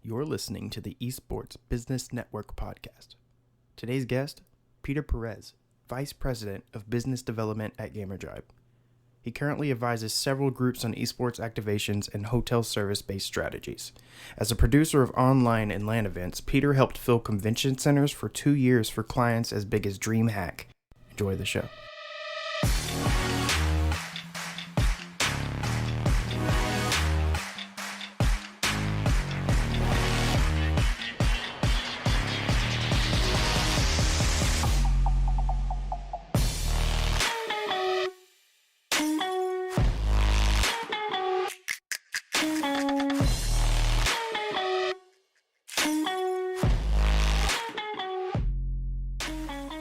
You're listening to the Esports Business Network Podcast. Today's guest, Peter Perez, Vice President of Business Development at Gamerjibe. He currently advises several groups on esports activations and hotel service-based strategies. As a producer of online and LAN events, Peter helped fill convention centers for 2 years for clients as big as DreamHack. Enjoy the show.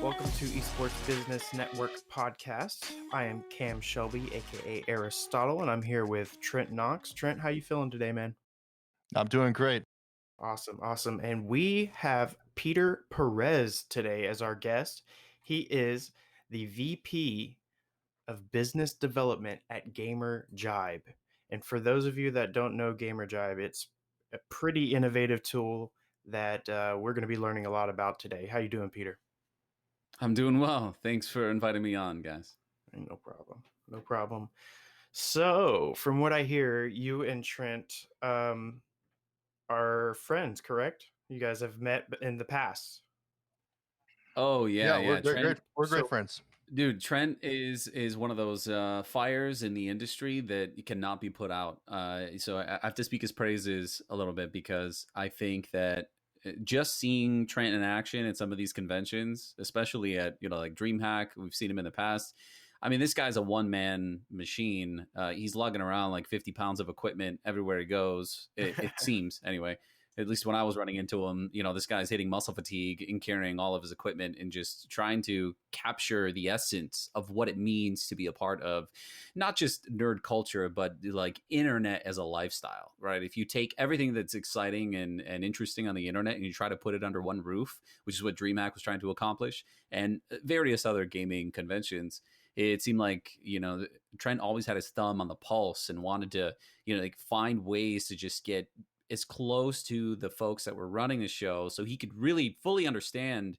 Welcome to Esports Business Network Podcast. I am Cam Shelby, aka Aristotle, and I'm here with Trent Knox. Trent, how you feeling today, man? I'm doing great. Awesome. And we have Peter Perez today as our guest. He is the VP of Business Development at Gamerjibe. And for those of you that don't know Gamerjibe, it's a pretty innovative tool that we're going to be learning a lot about today. How you doing, Peter? I'm doing well. Thanks for inviting me on, guys. No problem. So, from what I hear, you and Trent are friends, correct? You guys have met in the past. Oh yeah. We're great friends. Dude, Trent is one of those fires in the industry that cannot be put out. So I have to speak his praises a little bit because I think that just seeing Trent in action at some of these conventions, especially at, like DreamHack, we've seen him in the past. I mean, this guy's a one-man machine. He's lugging around like 50 pounds of equipment everywhere he goes. It seems, anyway. At least when I was running into him, this guy's hitting muscle fatigue and carrying all of his equipment and just trying to capture the essence of what it means to be a part of not just nerd culture, but like internet as a lifestyle, right? If you take everything that's exciting and interesting on the internet and you try to put it under one roof, which is what DreamHack was trying to accomplish, and various other gaming conventions, it seemed like, Trent always had his thumb on the pulse and wanted to, find ways to just get as close to the folks that were running the show so he could really fully understand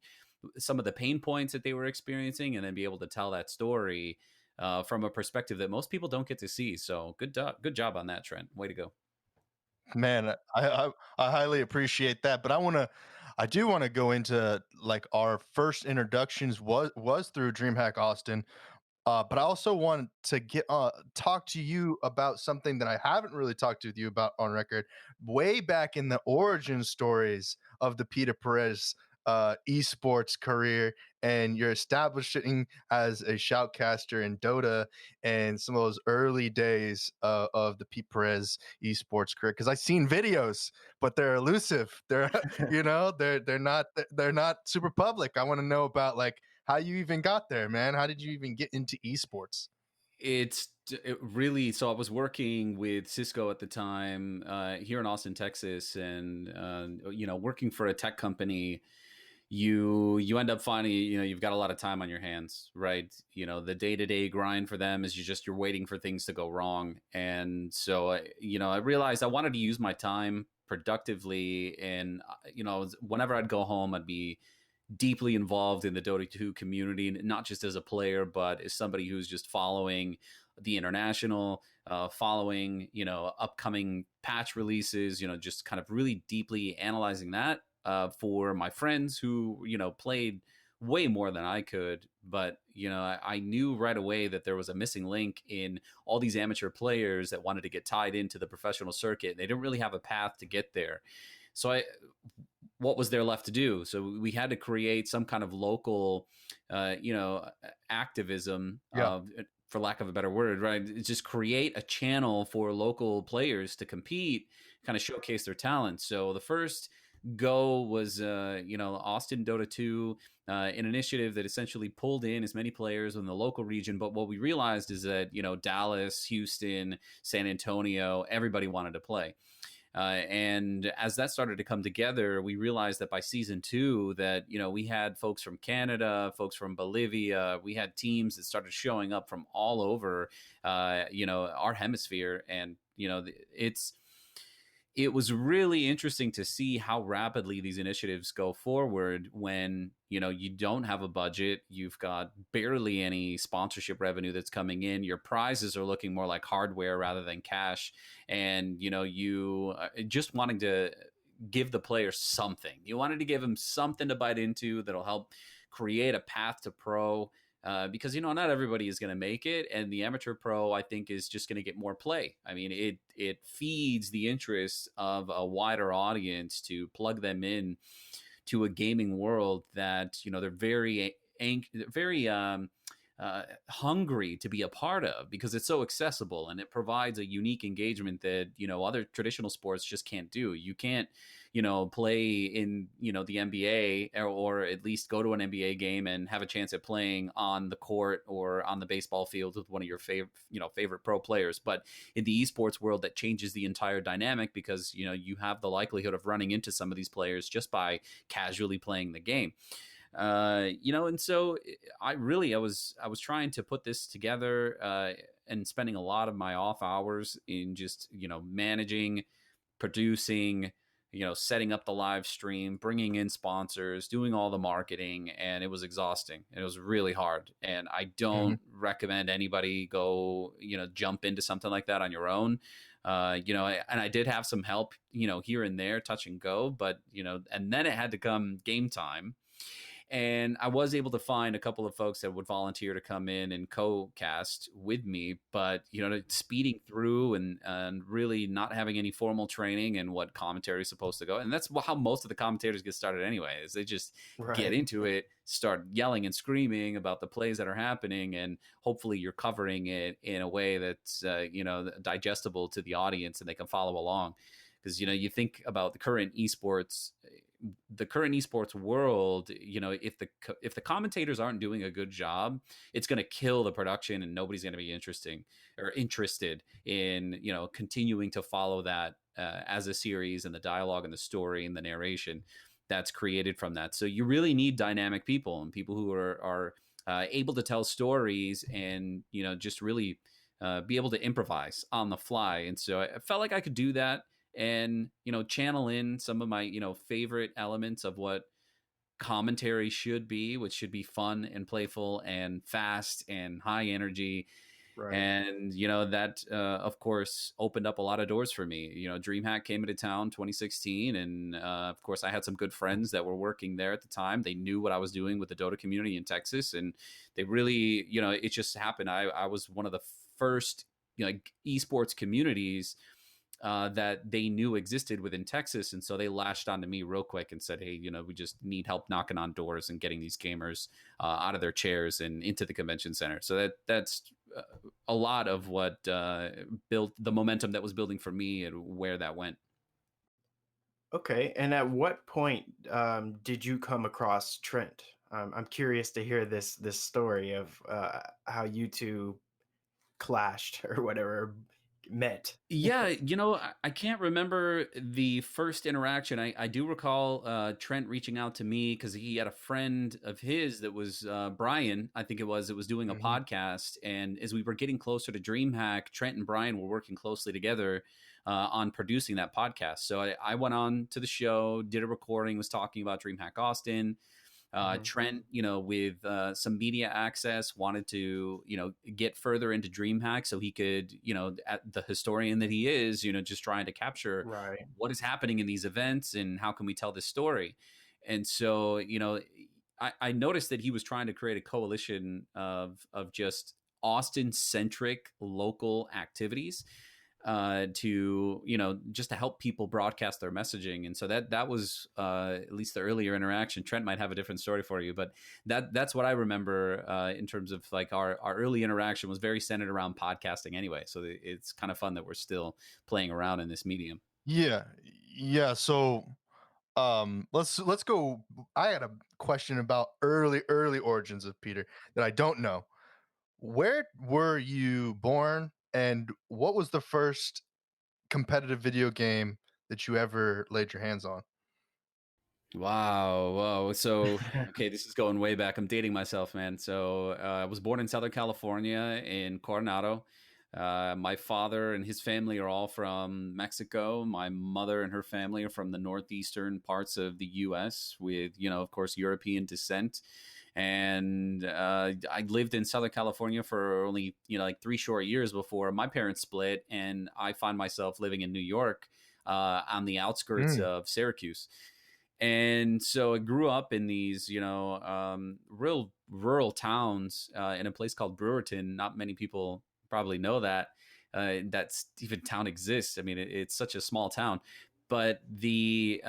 some of the pain points that they were experiencing and then be able to tell that story from a perspective that most people don't get to see. So good job on that, Trent. Way to go. Man, I highly appreciate that. But I do want to go into like our first introductions was through DreamHack Austin. But I also want to talk to you about something that I haven't really talked to you about on record. Way back in the origin stories of the Peter Perez esports career, and you're establishing as a shoutcaster in Dota and some of those early days of the Pete Perez esports career. Because I've seen videos, but they're elusive. They're they're not super public. I want to know about like how you even got there, man. How did you even get into esports? So I was working with Cisco at the time here in Austin, Texas, and working for a tech company. You end up finding you've got a lot of time on your hands, right? The day-to-day grind for them is you're waiting for things to go wrong. And so I realized I wanted to use my time productively, and whenever I'd go home, I'd be deeply involved in the Dota 2 community, not just as a player, but as somebody who's just following the international, following, upcoming patch releases, just kind of really deeply analyzing that for my friends who, played way more than I could. But, I knew right away that there was a missing link in all these amateur players that wanted to get tied into the professional circuit. They didn't really have a path to get there. So what was there left to do? So we had to create some kind of local, activism, for lack of a better word, right? It's just create a channel for local players to compete, kind of showcase their talent. So the first go was, Austin Dota 2, an initiative that essentially pulled in as many players in the local region. But what we realized is that, Dallas, Houston, San Antonio, everybody wanted to play. And as that started to come together, we realized that by season 2 that, we had folks from Canada, folks from Bolivia, we had teams that started showing up from all over, our hemisphere. And, it was really interesting to see how rapidly these initiatives go forward when, you don't have a budget, you've got barely any sponsorship revenue that's coming in, your prizes are looking more like hardware rather than cash, and you just wanting to give the player something. You wanted to give them something to bite into that'll help create a path to pro. Because not everybody is going to make it, and the amateur pro, I think, is just going to get more play. I mean, it feeds the interest of a wider audience to plug them in to a gaming world that they're very hungry to be a part of, because it's so accessible and it provides a unique engagement that other traditional sports just can't do. You can't play in the NBA, or at least go to an NBA game and have a chance at playing on the court or on the baseball field with one of your favorite pro players. But in the esports world, that changes the entire dynamic, because you have the likelihood of running into some of these players just by casually playing the game. And so I was trying to put this together, and spending a lot of my off hours in just managing, producing, setting up the live stream, bringing in sponsors, doing all the marketing, and it was exhausting. It was really hard, and I don't recommend anybody go jump into something like that on your own. And I did have some help here and there, touch and go, but and then it had to come game time. And I was able to find a couple of folks that would volunteer to come in and co-cast with me, but speeding through and really not having any formal training and what commentary is supposed to go. And that's how most of the commentators get started anyway, is they just get into it, start yelling and screaming about the plays that are happening, and hopefully you're covering it in a way that's digestible to the audience and they can follow along. Because you think about the current esports world, if the commentators aren't doing a good job, it's going to kill the production, and nobody's going to be interested in continuing to follow that as a series, and the dialogue and the story and the narration that's created from that. So you really need dynamic people, and people who are able to tell stories, and just really be able to improvise on the fly. And so I felt like I could do that, and channel in some of my favorite elements of what commentary should be, which should be fun and playful and fast and high energy. And that of course opened up a lot of doors for me. DreamHack came into town 2016, and of course I had some good friends that were working there at the time. They knew what I was doing with the Dota community in Texas, and they really it just happened. I was one of the first esports communities that they knew existed within Texas. And so they latched onto me real quick and said, hey, we just need help knocking on doors and getting these gamers out of their chairs and into the convention center. So that's a lot of what built the momentum that was building for me and where that went. Okay. And at what point did you come across Trent? I'm curious to hear this story of how you two clashed or whatever, met. Yeah, I can't remember the first interaction. I do recall Trent reaching out to me because he had a friend of his that was Brian, I think it was doing a podcast. And as we were getting closer to DreamHack, Trent and Brian were working closely together on producing that podcast. So I went on to the show, did a recording, was talking about DreamHack Austin. Trent, with some media access, wanted to, get further into DreamHack so he could, at the historian that he is, just trying to capture what is happening in these events and how can we tell this story. And so, I noticed that he was trying to create a coalition of just Austin-centric local activities to just to help people broadcast their messaging. And so that was at least the earlier interaction. Trent might have a different story for you, but that's what I remember in terms of like our early interaction was very centered around podcasting anyway. So it's kind of fun that we're still playing around in this medium. Yeah. So let's go. I had a question about early origins of Peter that I don't know. Where were you born, and what was the first competitive video game that you ever laid your hands on? Wow. Whoa. So, okay, this is going way back. I'm dating myself, man. So I was born in Southern California in Coronado. My father and his family are all from Mexico. My mother and her family are from the northeastern parts of the U.S. with, of course, European descent. And I lived in Southern California for only, like 3 short years before my parents split. And I find myself living in New York on the outskirts of Syracuse. And so I grew up in these, real rural towns in a place called Brewerton. Not many people probably know that even town exists. I mean, it's such a small town. But the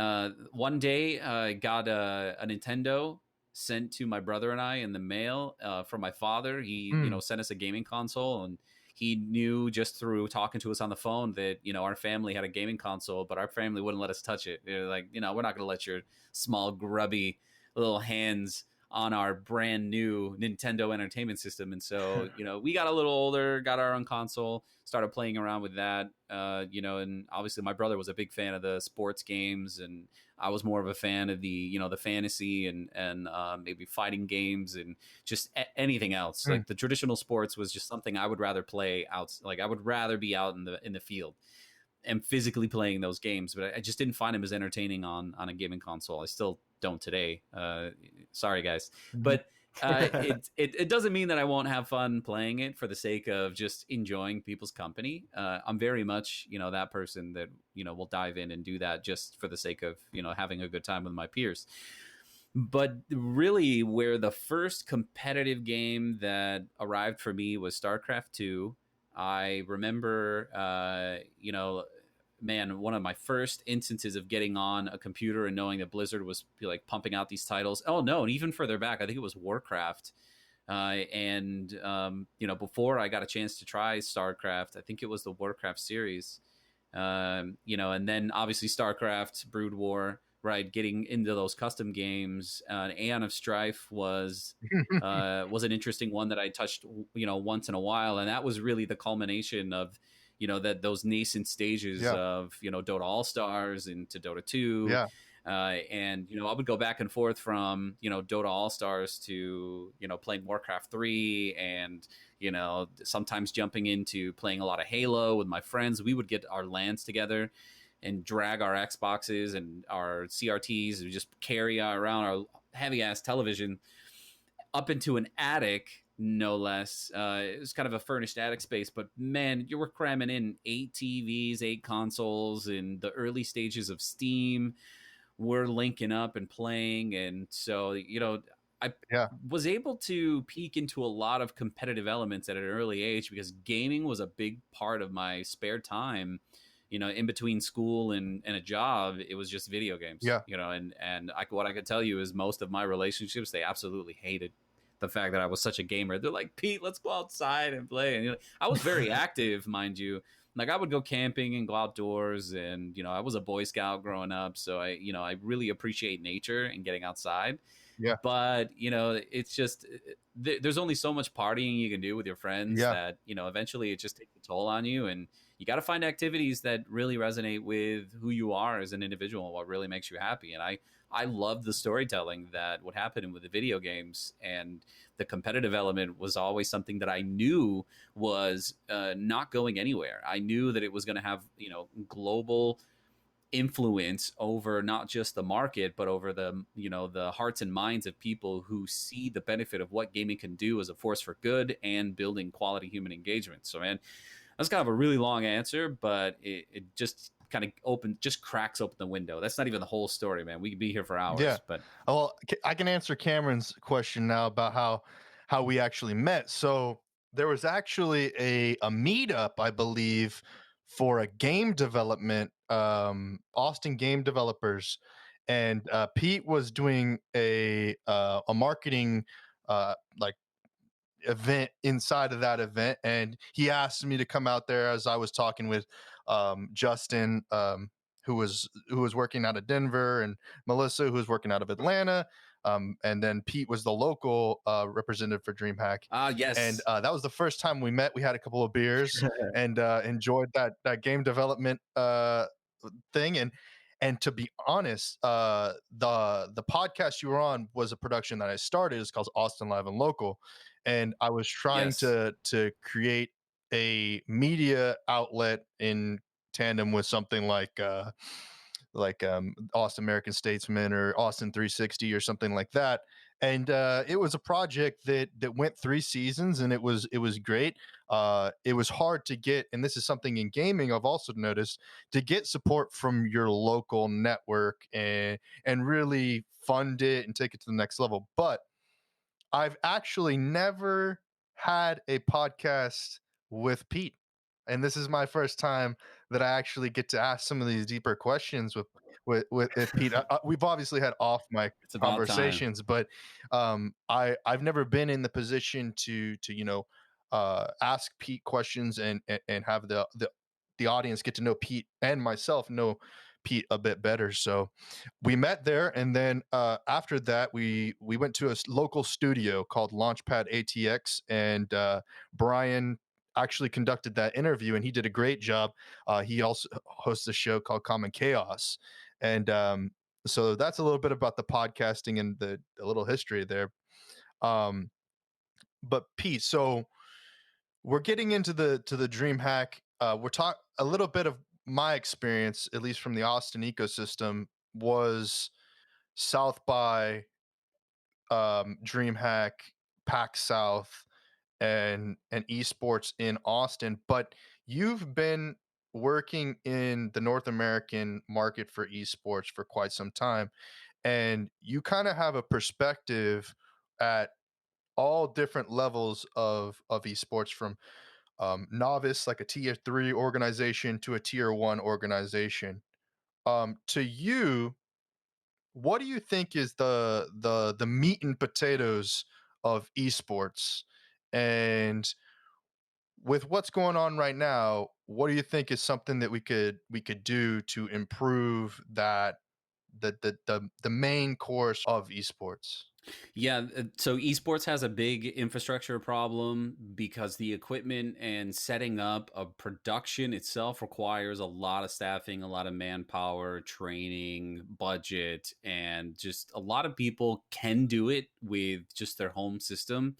one day I got a Nintendo sent to my brother and I in the mail from my father. He, sent us a gaming console, and he knew just through talking to us on the phone that, our family had a gaming console, but our family wouldn't let us touch it. They're like, we're not going to let your small, grubby little hands on our brand new Nintendo Entertainment System. And so, we got a little older, got our own console, started playing around with that, and obviously my brother was a big fan of the sports games, and I was more of a fan of the, the fantasy and maybe fighting games and just anything else. Like the traditional sports was just something I would rather play out. Like I would rather be out in the field and physically playing those games, but I just didn't find them as entertaining on a gaming console. I still don't today. Sorry guys, but it doesn't mean that I won't have fun playing it for the sake of just enjoying people's company. I'm very much, that person that, will dive in and do that just for the sake of, having a good time with my peers. But really where the first competitive game that arrived for me was StarCraft 2. I remember, man, one of my first instances of getting on a computer and knowing that Blizzard was like pumping out these titles. Oh no, and even further back, I think it was Warcraft. Before I got a chance to try StarCraft, I think it was the Warcraft series. And then obviously StarCraft, Brood War, right? Getting into those custom games. Aeon of Strife was an interesting one that I touched, once in a while, and that was really the culmination of, that those nascent stages of, Dota All-Stars into Dota 2. Yeah. And, I would go back and forth from, Dota All-Stars to, playing Warcraft 3 and, sometimes jumping into playing a lot of Halo with my friends. We would get our LANs together and drag our Xboxes and our CRTs and just carry around our heavy-ass television up into an attic, no less. It was kind of a furnished attic space, but man, you were cramming in 8 TVs, 8 consoles in the early stages of Steam. We're linking up and playing, and so I was able to peek into a lot of competitive elements at an early age because gaming was a big part of my spare time. In between school and a job, it was just video games. What I could tell you is most of my relationships, they absolutely hated the fact that I was such a gamer. They're like, Pete, let's go outside and play. And I was very active, mind you. Like I would go camping and go outdoors, and I was a Boy Scout growing up, so I really appreciate nature and getting outside. Yeah. But it's just there's only so much partying you can do with your friends that eventually it just takes a toll on you, and you got to find activities that really resonate with who you are as an individual, what really makes you happy. And I love the storytelling that would happen with the video games, and the competitive element was always something that I knew was not going anywhere. I knew that it was going to have, global influence over not just the market, but over the, the hearts and minds of people who see the benefit of what gaming can do as a force for good and building quality human engagement. So, man, that's kind of a really long answer, but it just kind of cracks open the window. That's not even the whole story, man. We could be here for hours. Yeah. But well, I can answer Cameron's question now about how we actually met. So there was actually a meetup, I believe, for a game development, Austin game developers, and Pete was doing a marketing event inside of that event, and he asked me to come out there as I was talking with Justin, who was working out of Denver, and Melissa, who was working out of Atlanta, and then Pete was the local representative for DreamHack. Yes. And that was the first time we met. We had a couple of beers and enjoyed that game development thing. And to be honest, the podcast you were on was a production that I started. It's called Austin Live and Local. And I was trying to create a media outlet in tandem with something like Austin American Statesman or Austin 360 or something like that. And it was a project that went 3 seasons, and it was great. It was hard to get, and this is something in gaming I've also noticed, to get support from your local network and really fund it and take it to the next level. But I've actually never had a podcast with Pete. And this is my first time that I actually get to ask some of these deeper questions with Pete. We've obviously had off mic conversations, but I've never been in the position to ask Pete questions and have the audience get to know Pete and myself know Pete a bit better. So we met there, and then after that, we went to a local studio called Launchpad ATX, and Brian actually conducted that interview, and he did a great job. He also hosts a show called Common Chaos, and so that's a little bit about the podcasting and the little history there. But Pete, so we're getting into the DreamHack. We're talking a little bit of my experience, at least from the Austin ecosystem, was South by, DreamHack, PAX South, and esports in Austin. But you've been working in the North American market for esports for quite some time, and you kind of have a perspective at all different levels of esports, from novice, like a tier 3 organization, to a tier 1 organization. To you, what do you think is the meat and potatoes of esports? And with what's going on right now, what do you think is something that we could do to improve that the main course of esports? Yeah, so esports has a big infrastructure problem because the equipment and setting up a production itself requires a lot of staffing, a lot of manpower, training, budget, and just a lot of people can do it with just their home system.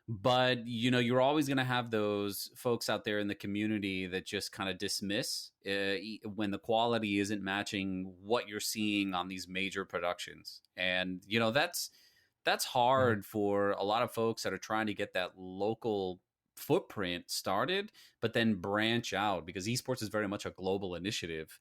But you're always going to have those folks out there in the community that just kind of dismiss when the quality isn't matching what you're seeing on these major productions. And that's hard for a lot of folks that are trying to get that local footprint started, but then branch out, because esports is very much a global initiative.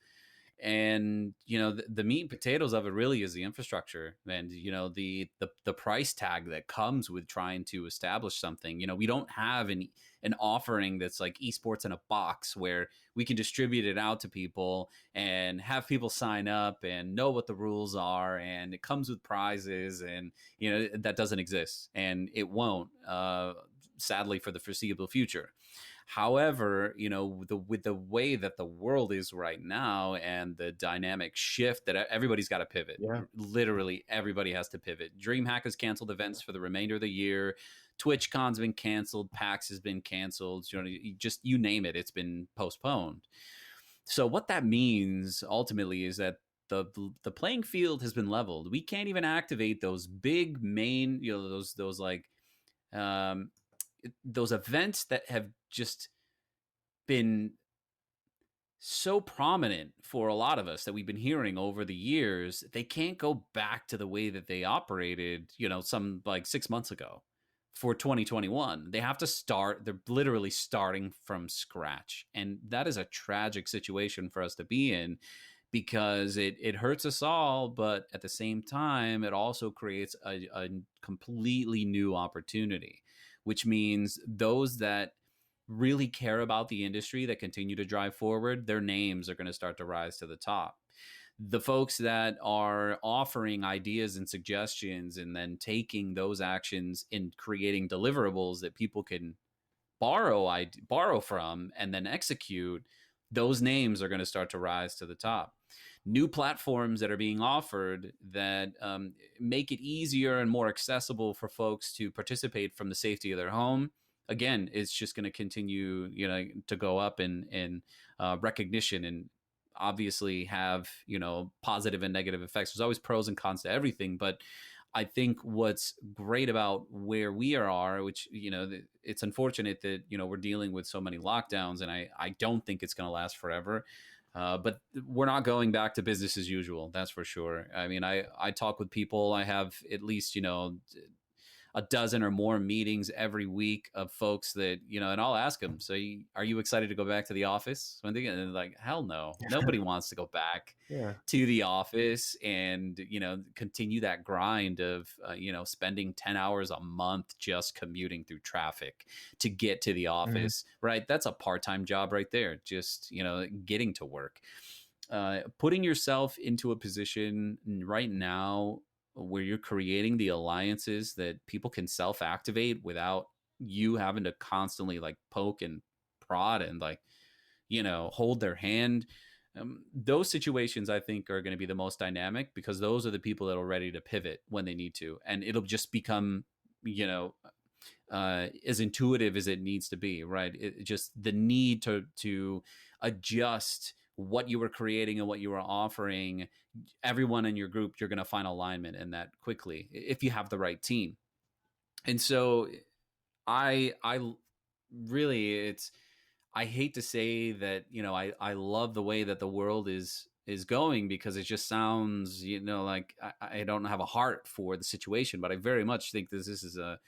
And the meat and potatoes of it really is the infrastructure, and the price tag that comes with trying to establish something. We don't have an offering that's like esports in a box where we can distribute it out to people and have people sign up and know what the rules are, and it comes with prizes, and that doesn't exist, and it won't, sadly, for the foreseeable future. However, with the way that the world is right now and the dynamic shift, that everybody's got to pivot. Yeah. Literally everybody has to pivot. DreamHack has canceled events for the remainder of the year. TwitchCon's been canceled. PAX has been canceled. You name it, it's been postponed. So what that means ultimately is that the playing field has been leveled. We can't even activate those big main, those events that have just been so prominent for a lot of us that we've been hearing over the years. They can't go back to the way that they operated, some like 6 months ago for 2021. They have to start. They're literally starting from scratch. And that is a tragic situation for us to be in, because it hurts us all, but at the same time, it also creates a completely new opportunity, which means those that really care about the industry, that continue to drive forward, their names are going to start to rise to the top. The folks that are offering ideas and suggestions and then taking those actions in creating deliverables that people can borrow from and then execute, those names are going to start to rise to the top. New platforms that are being offered that make it easier and more accessible for folks to participate from the safety of their home. Again, it's just going to continue, to go up in recognition, and obviously have, positive and negative effects. There's always pros and cons to everything, but I think what's great about where we are, which, it's unfortunate that, we're dealing with so many lockdowns, and I don't think it's going to last forever. But we're not going back to business as usual. That's for sure. I mean, I talk with people. I have at least, a dozen or more meetings every week of folks that, and I'll ask them, so are you excited to go back to the office? And they're like, hell no, nobody wants to go back to the office and, continue that grind of, spending 10 hours a month just commuting through traffic to get to the office, right? That's a part-time job right there. Just, getting to work, putting yourself into a position right now where you're creating the alliances that people can self-activate without you having to constantly like poke and prod and like, hold their hand. Those situations I think are going to be the most dynamic, because those are the people that are ready to pivot when they need to. And it'll just become, as intuitive as it needs to be, right? It just the need to adjust what you were creating and what you were offering. Everyone in your group, you're going to find alignment in that quickly if you have the right team. And so I really, I hate to say that, I love the way that the world is going, because it just sounds, like I don't have a heart for the situation, but I very much think this is a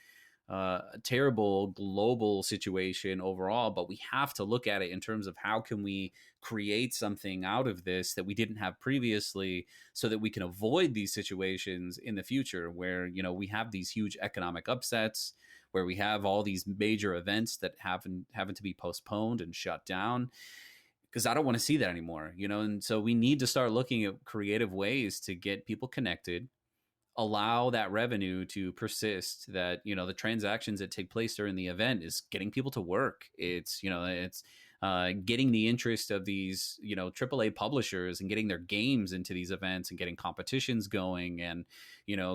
terrible global situation overall. But we have to look at it in terms of how can we create something out of this that we didn't have previously, so that we can avoid these situations in the future where, we have these huge economic upsets, where we have all these major events that having to be postponed and shut down, because I don't want to see that anymore, and so we need to start looking at creative ways to get people connected, allow that revenue to persist, that, the transactions that take place during the event is getting people to work. It's, it's getting the interest of these, AAA publishers and getting their games into these events and getting competitions going, and,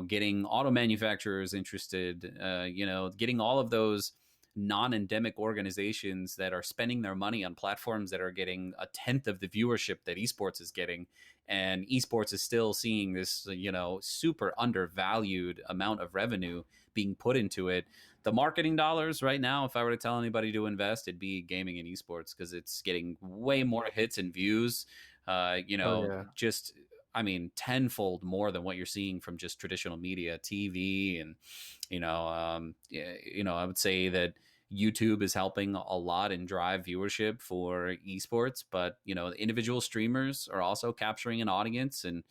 getting auto manufacturers interested, getting all of those non-endemic organizations that are spending their money on platforms that are getting a tenth of the viewership that esports is getting. And esports is still seeing this, super undervalued amount of revenue being put into it. The marketing dollars right now, if I were to tell anybody to invest, it'd be gaming and esports, because it's getting way more hits and views, just, I mean, tenfold more than what you're seeing from just traditional media, TV. And, I would say that YouTube is helping a lot and drive viewership for esports, but, individual streamers are also capturing an audience and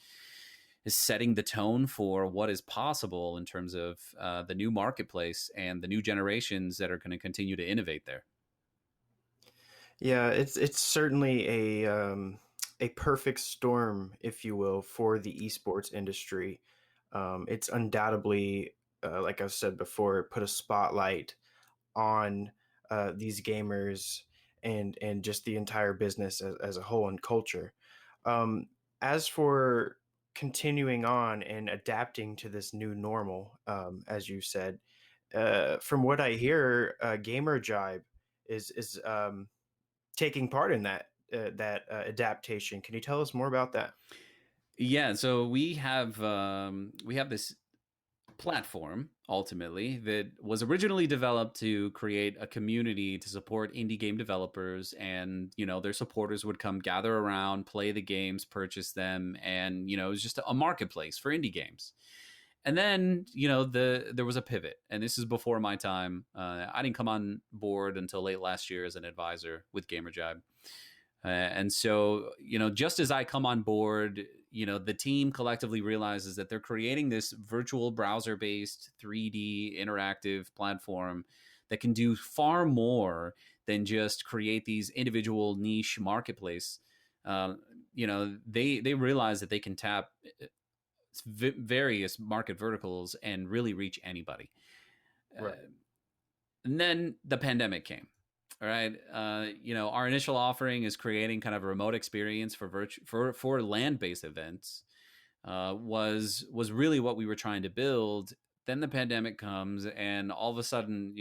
is setting the tone for what is possible in terms of the new marketplace and the new generations that are going to continue to innovate there. Yeah, it's certainly a perfect storm, if you will, for the esports industry. It's undoubtedly, like I've said before, put a spotlight on these gamers and just the entire business as a whole and culture. As for continuing on and adapting to this new normal, as you said, from what I hear, Gamerjibe is taking part in that adaptation. Can you tell us more about that? Yeah, so we have this platform ultimately that was originally developed to create a community to support indie game developers, and their supporters would come gather around, play the games, purchase them, and it was just a marketplace for indie games. And then there was a pivot, and this is before my time. I didn't come on board until late last year as an advisor with Gamerjibe. And so, just as I come on board, the team collectively realizes that they're creating this virtual browser-based 3D interactive platform that can do far more than just create these individual niche marketplace. They realize that they can tap various market verticals and really reach anybody. Right. And then the pandemic came. All right. Our initial offering is creating kind of a remote experience for land-based events. Was really what we were trying to build. Then the pandemic comes, and all of a sudden,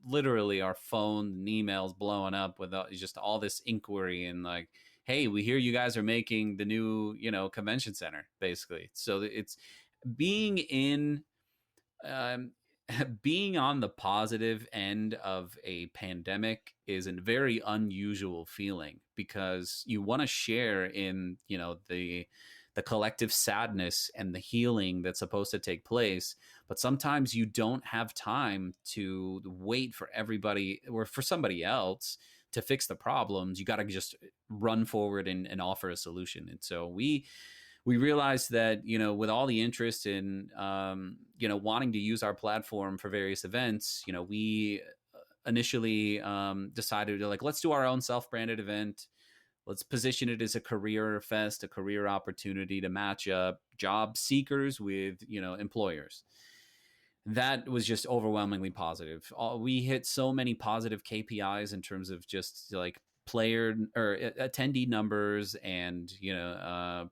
literally our phone and emails blowing up with just all this inquiry and like, hey, we hear you guys are making the new, convention center, basically. So it's being in um, being on the positive end of a pandemic is a very unusual feeling, because you want to share in, the collective sadness and the healing that's supposed to take place, but sometimes you don't have time to wait for everybody or for somebody else to fix the problems. You got to just run forward and offer a solution. And so we realized that, with all the interest in, wanting to use our platform for various events, we initially decided to, like, let's do our own self-branded event. Let's position it as a career fest, a career opportunity to match up job seekers with, employers. That was just overwhelmingly positive. We hit so many positive KPIs in terms of just like player or attendee numbers and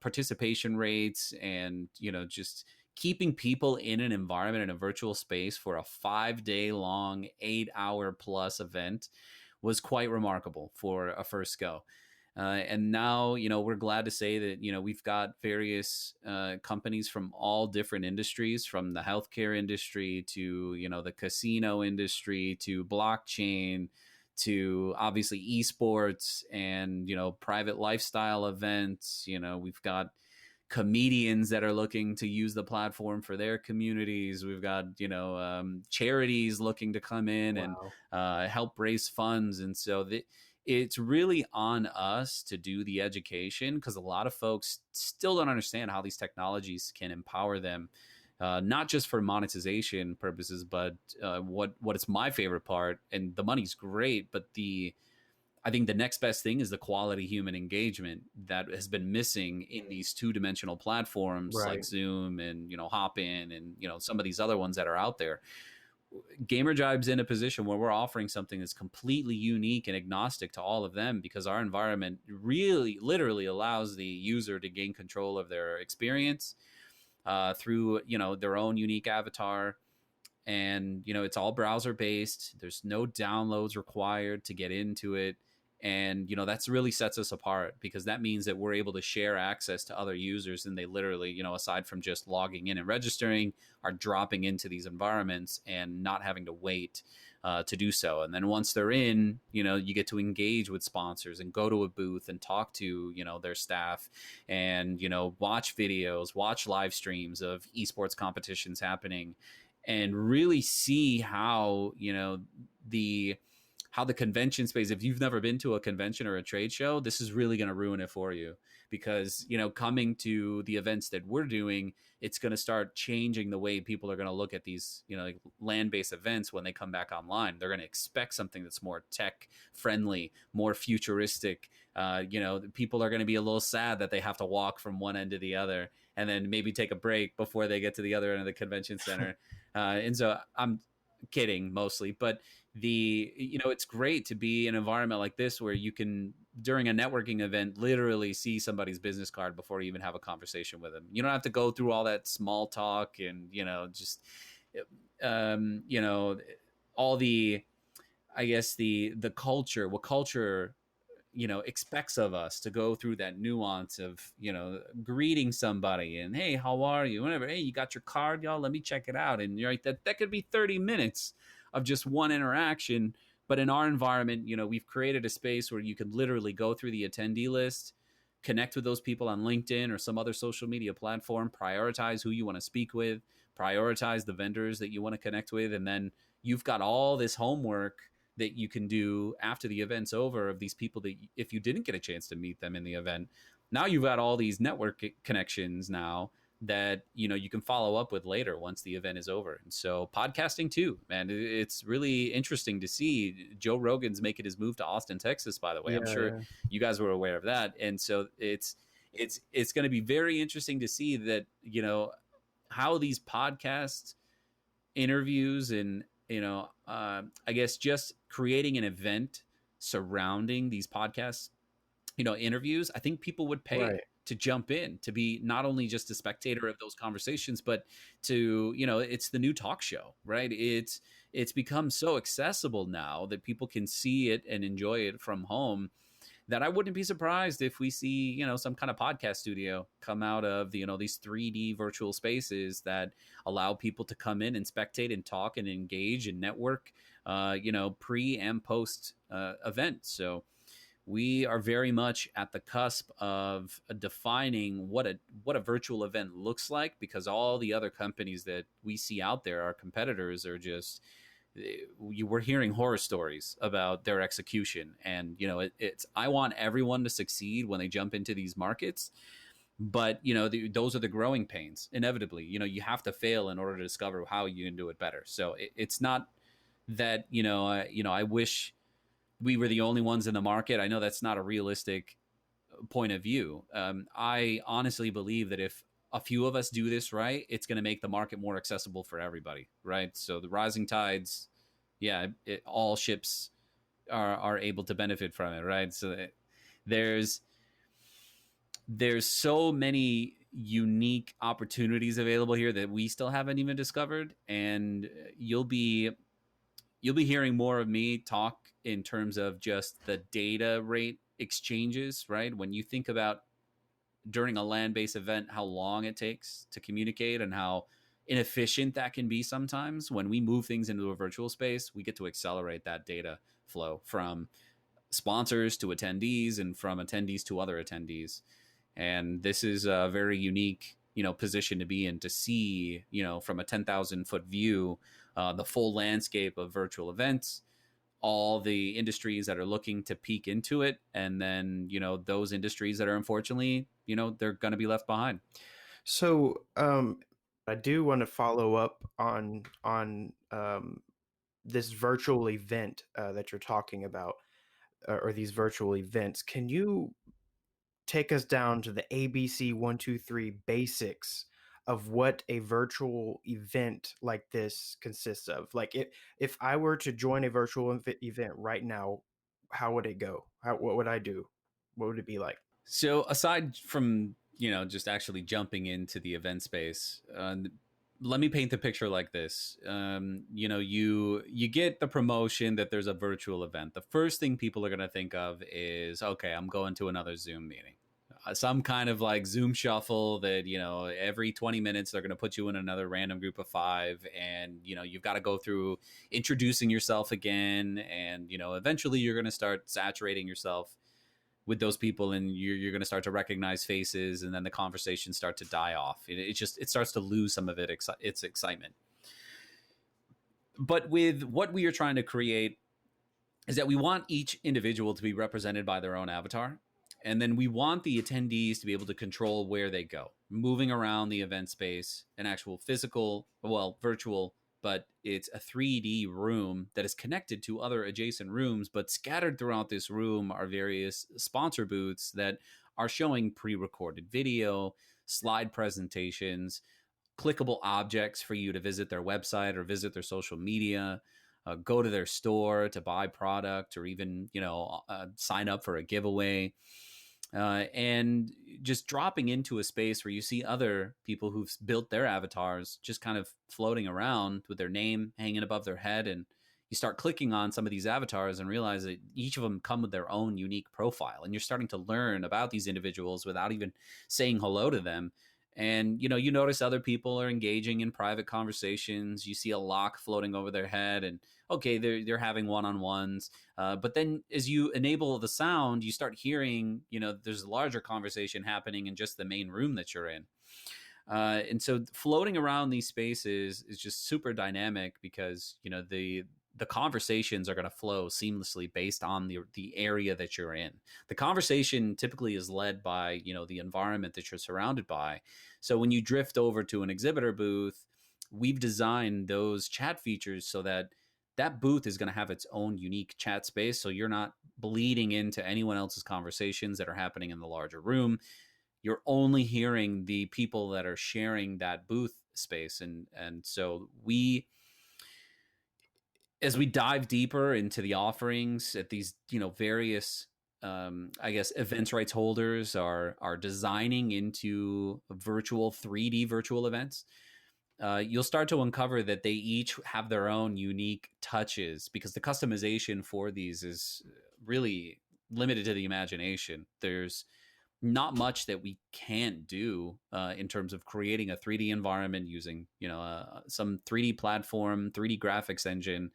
participation rates, and just keeping people in an environment in a virtual space for a 5-day long 8-hour plus event was quite remarkable for a first go. And now, we're glad to say that, we've got various companies from all different industries, from the healthcare industry to, the casino industry to blockchain to obviously esports and, private lifestyle events. We've got comedians that are looking to use the platform for their communities. We've got, charities looking to come in and help raise funds. And so it's really on us to do the education, because a lot of folks still don't understand how these technologies can empower them, not just for monetization purposes, but what is my favorite part, and the money's great, but I think the next best thing is the quality human engagement that has been missing in these two-dimensional platforms like Zoom and, Hopin and, some of these other ones that are out there. Gamerjibe's in a position where we're offering something that's completely unique and agnostic to all of them, because our environment really literally allows the user to gain control of their experience through, their own unique avatar. And, it's all browser based. There's no downloads required to get into it. And, that's really sets us apart, because that means that we're able to share access to other users, and they literally, aside from just logging in and registering, are dropping into these environments and not having to wait to do so. And then once they're in, you get to engage with sponsors and go to a booth and talk to, their staff and, watch videos, watch live streams of esports competitions happening, and really see how, how the convention space, if you've never been to a convention or a trade show, this is really going to ruin it for you, because, coming to the events that we're doing, it's going to start changing the way people are going to look at these, like land-based events when they come back online. They're going to expect something that's more tech friendly, more futuristic. People are going to be a little sad that they have to walk from one end to the other and then maybe take a break before they get to the other end of the convention center. And so I'm kidding mostly, but it's great to be in an environment like this where you can, during a networking event, literally see somebody's business card before you even have a conversation with them. You don't have to go through all that small talk and, just, all the, I guess the culture, what culture, expects of us to go through that nuance of, greeting somebody and, hey, how are you? Whatever. Hey, you got your card, y'all? Let me check it out. And you're right, that could be 30 minutes of just one interaction. But in our environment, we've created a space where you could literally go through the attendee list, connect with those people on LinkedIn or some other social media platform, prioritize who you want to speak with, prioritize the vendors that you want to connect with. And then you've got all this homework that you can do after the event's over of these people that, if you didn't get a chance to meet them in the event, now you've got all these network connections now that, you can follow up with later once the event is over. And so podcasting too, man, it's really interesting to see. Joe Rogan's making his move to Austin, Texas, by the way. I'm sure you guys were aware of that. And so it's going to be very interesting to see that, how these podcast interviews and, I guess just creating an event surrounding these podcasts, interviews, I think people would pay to jump in, to be not only just a spectator of those conversations, but to, it's the new talk show, right? It's become so accessible now that people can see it and enjoy it from home, that I wouldn't be surprised if we see, some kind of podcast studio come out of the, these 3D virtual spaces that allow people to come in and spectate and talk and engage and network, pre and post event. So we are very much at the cusp of defining what a virtual event looks like, because all the other companies that we see out there, our competitors, are just, we're hearing horror stories about their execution. And it's I want everyone to succeed when they jump into these markets, but those are the growing pains. Inevitably, you have to fail in order to discover how you can do it better. So it's not that I wish we were the only ones in the market. I know that's not a realistic point of view. I honestly believe that if a few of us do this right, it's going to make the market more accessible for everybody, right? So the rising tides, all ships are able to benefit from it, right? So there's so many unique opportunities available here that we still haven't even discovered, and you'll be hearing more of me talk in terms of just the data rate exchanges, right? When you think about during a land-based event, how long it takes to communicate and how inefficient that can be sometimes. When we move things into a virtual space, we get to accelerate that data flow from sponsors to attendees and from attendees to other attendees. And this is a very unique, position to be in, to see, from a 10,000 foot view, the full landscape of virtual events, all the industries that are looking to peek into it, and then those industries that are unfortunately they're going to be left behind. So I do want to follow up on this virtual event that you're talking about, or these virtual events. Can you take us down to the ABC 1, 2, 3 basics of what a virtual event like this consists of? Like, if I were to join a virtual event right now, how would it go? What would I do? What would it be like? So aside from, just actually jumping into the event space, let me paint the picture like this. You get the promotion that there's a virtual event. The first thing people are going to think of is, okay, I'm going to another Zoom meeting. Some kind of like Zoom shuffle that, every 20 minutes they're going to put you in another random group of 5, and, you've got to go through introducing yourself again. And, eventually you're going to start saturating yourself with those people, and you're going to start to recognize faces, and then the conversations start to die off. It starts to lose some of its excitement. But with what we are trying to create is that we want each individual to be represented by their own avatar. And then we want the attendees to be able to control where they go, moving around the event space, an actual virtual, but it's a 3D room that is connected to other adjacent rooms. But scattered throughout this room are various sponsor booths that are showing pre-recorded video, slide presentations, clickable objects for you to visit their website or visit their social media, go to their store to buy product, or even sign up for a giveaway. And just dropping into a space where you see other people who've built their avatars just kind of floating around with their name hanging above their head. And you start clicking on some of these avatars and realize that each of them come with their own unique profile. And you're starting to learn about these individuals without even saying hello to them. And, you notice other people are engaging in private conversations. You see a lock floating over their head, and okay, they're having one-on-ones. But then as you enable the sound, you start hearing, there's a larger conversation happening in just the main room that you're in. And so floating around these spaces is just super dynamic, because, the conversations are going to flow seamlessly based on the area that you're in. The conversation typically is led by, the environment that you're surrounded by. So when you drift over to an exhibitor booth, we've designed those chat features so that booth is going to have its own unique chat space. So you're not bleeding into anyone else's conversations that are happening in the larger room. You're only hearing the people that are sharing that booth space. And so as we dive deeper into the offerings at these, various, events rights holders are designing into 3D virtual events, you'll start to uncover that they each have their own unique touches, because the customization for these is really limited to the imagination. There's not much that we can't do in terms of creating a 3D environment using, some 3D platform, 3D graphics engine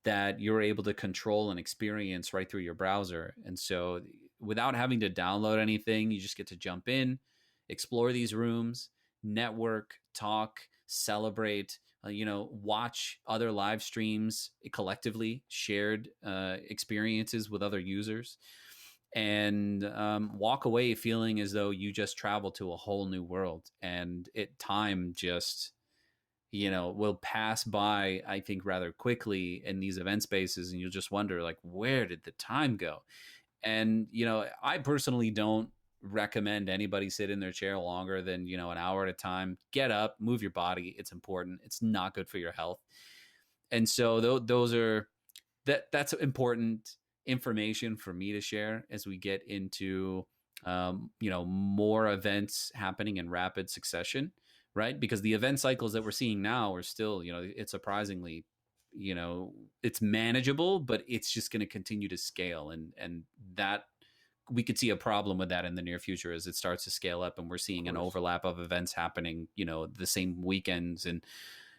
that you're able to control and experience right through your browser. And so without having to download anything, you just get to jump in, explore these rooms, network, talk, celebrate, watch other live streams collectively, shared experiences with other users, and walk away feeling as though you just traveled to a whole new world. And time just will pass by, I think, rather quickly in these event spaces, and you'll just wonder, like, where did the time go? And I personally don't recommend anybody sit in their chair longer than an hour at a time. Get up, move your body. It's important. It's not good for your health. And so that's important information for me to share as we get into more events happening in rapid succession, right? Because the event cycles that we're seeing now are still, it's surprisingly, it's manageable, but it's just going to continue to scale, and that we could see a problem with that in the near future as it starts to scale up, and we're seeing an overlap of events happening, the same weekends, and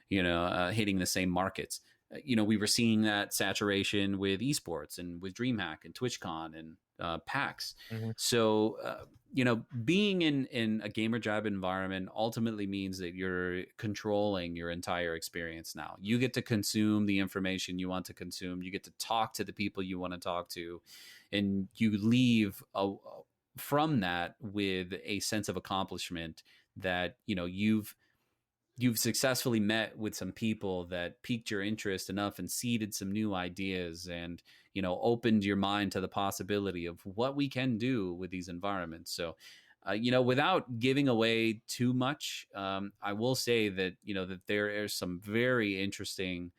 hitting the same markets. We were seeing that saturation with esports and with DreamHack and TwitchCon and PAX. Mm-hmm. So, being in a Gamerjibe environment ultimately means that you're controlling your entire experience now. You get to consume the information you want to consume. You get to talk to the people you want to talk to. And you leave from that with a sense of accomplishment that, you've successfully met with some people that piqued your interest enough and seeded some new ideas and, opened your mind to the possibility of what we can do with these environments. So, without giving away too much, I will say that, that there are some very interesting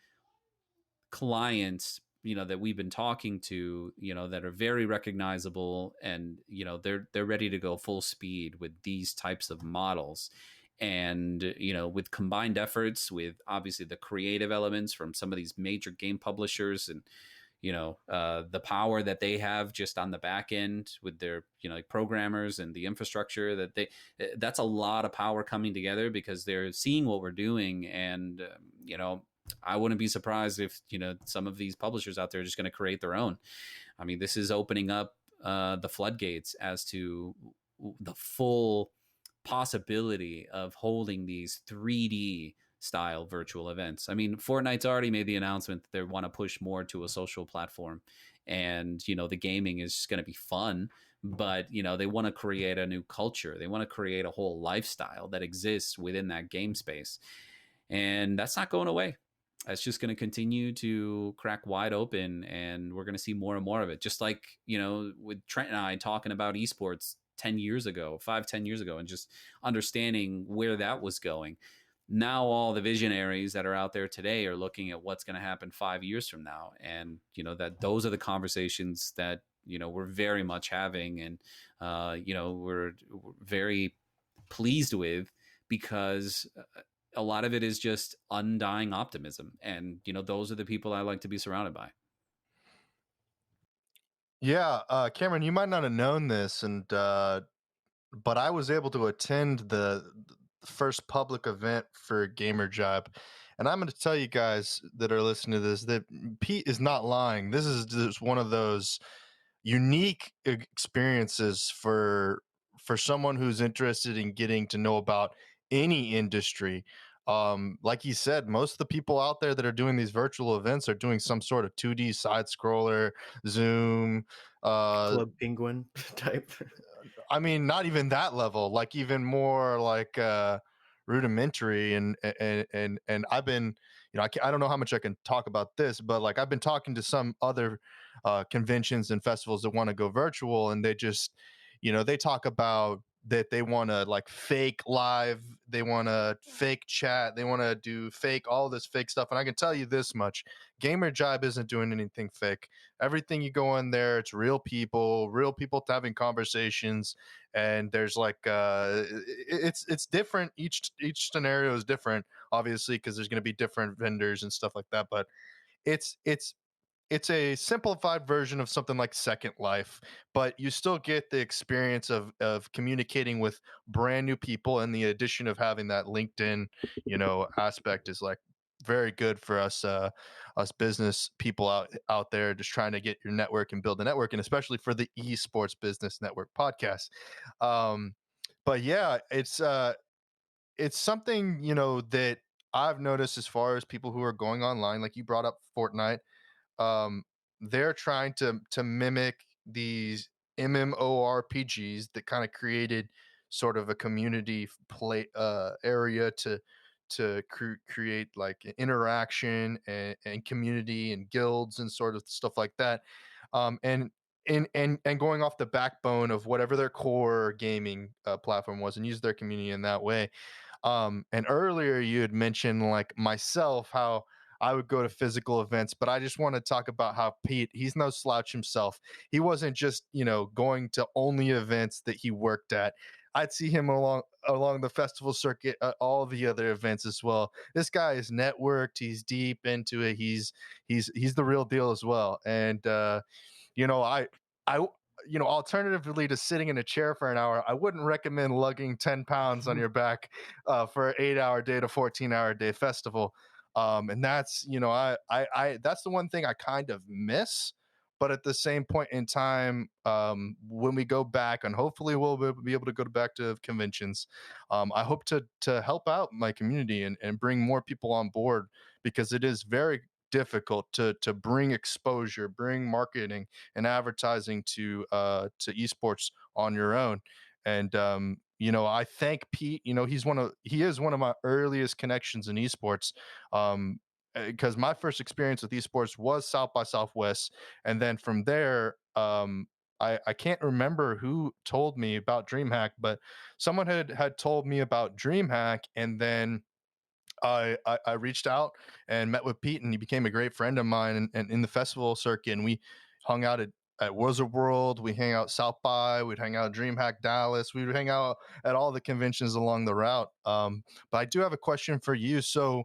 clients, that we've been talking to, that are very recognizable, and, they're ready to go full speed with these types of models. And, with combined efforts with obviously the creative elements from some of these major game publishers, and, the power that they have just on the back end with their, like programmers and the infrastructure that's a lot of power coming together, because they're seeing what we're doing. And, I wouldn't be surprised if, some of these publishers out there are just going to create their own. I mean, this is opening up the floodgates as to the full possibility of holding these 3D style virtual events. I mean, Fortnite's already made the announcement that they want to push more to a social platform, and the gaming is just going to be fun, but they want to create a new culture. They want to create a whole lifestyle that exists within that game space, and that's not going away. That's just going to continue to crack wide open, and we're going to see more and more of it. Just like, with Trent and I talking about esports 10 years ago, 5-10 years ago, and just understanding where that was going. Now all the visionaries that are out there today are looking at what's going to happen 5 years from now. And, that those are the conversations that, we're very much having, and, we're very pleased with, because a lot of it is just undying optimism. And, those are the people I like to be surrounded by. Yeah, Cameron, you might not have known this, but I was able to attend the first public event for Gamerjibe, and I'm going to tell you guys that are listening to this that Pete is not lying. This is just one of those unique experiences for someone who's interested in getting to know about any industry. Like he said, most of the people out there that are doing these virtual events are doing some sort of 2D side scroller, Zoom, Club Penguin type. I mean, not even that level, like even more like rudimentary. And I've been, I don't know how much I can talk about this, but like I've been talking to some other conventions and festivals that want to go virtual, and they just, they talk about that they want to like fake live, they want to fake chat, they want to do fake, all this fake stuff. And I can tell you this much: Gamerjibe isn't doing anything fake. Everything you go in there, it's real people having conversations, and there's like it's different. Each scenario is different, obviously, because there's going to be different vendors and stuff like that. But it's it's a simplified version of something like Second Life, but you still get the experience of communicating with brand new people, and the addition of having that LinkedIn, aspect is like very good for us business people out there just trying to get your network and build a network, and especially for the Esports Business Network Podcast. But yeah, it's something that I've noticed as far as people who are going online, like you brought up Fortnite. um, they're trying to mimic these MMORPGs that kind of created sort of a community play area to create like interaction and community and guilds and sort of stuff like that. And going off the backbone of whatever their core gaming platform was, and use their community in that way. And earlier you had mentioned, like myself, how I would go to physical events, but I just want to talk about how Pete, he's no slouch himself. He wasn't just, going to only events that he worked at. I'd see him along the festival circuit at all the other events as well. This guy is networked. He's deep into it. He's the real deal as well. And I alternatively to sitting in a chair for an hour, I wouldn't recommend lugging 10 pounds on your back for an 8-hour day to 14-hour day festival. And that's, I that's the one thing I kind of miss. But at the same point in time, when we go back, and hopefully we'll be able to go back to conventions, I hope to help out my community and bring more people on board, because it is very difficult to bring exposure, bring marketing and advertising to esports on your own. And I thank Pete. He is one of my earliest connections in esports. Because my first experience with esports was South by Southwest, and then from there, I can't remember who told me about DreamHack, but someone had told me about DreamHack, and then I reached out and met with Pete, and he became a great friend of mine, and in the festival circuit, and we hung out at Wizard World, we hang out South by, we'd hang out at DreamHack Dallas, we would hang out at all the conventions along the route. But I do have a question for you. So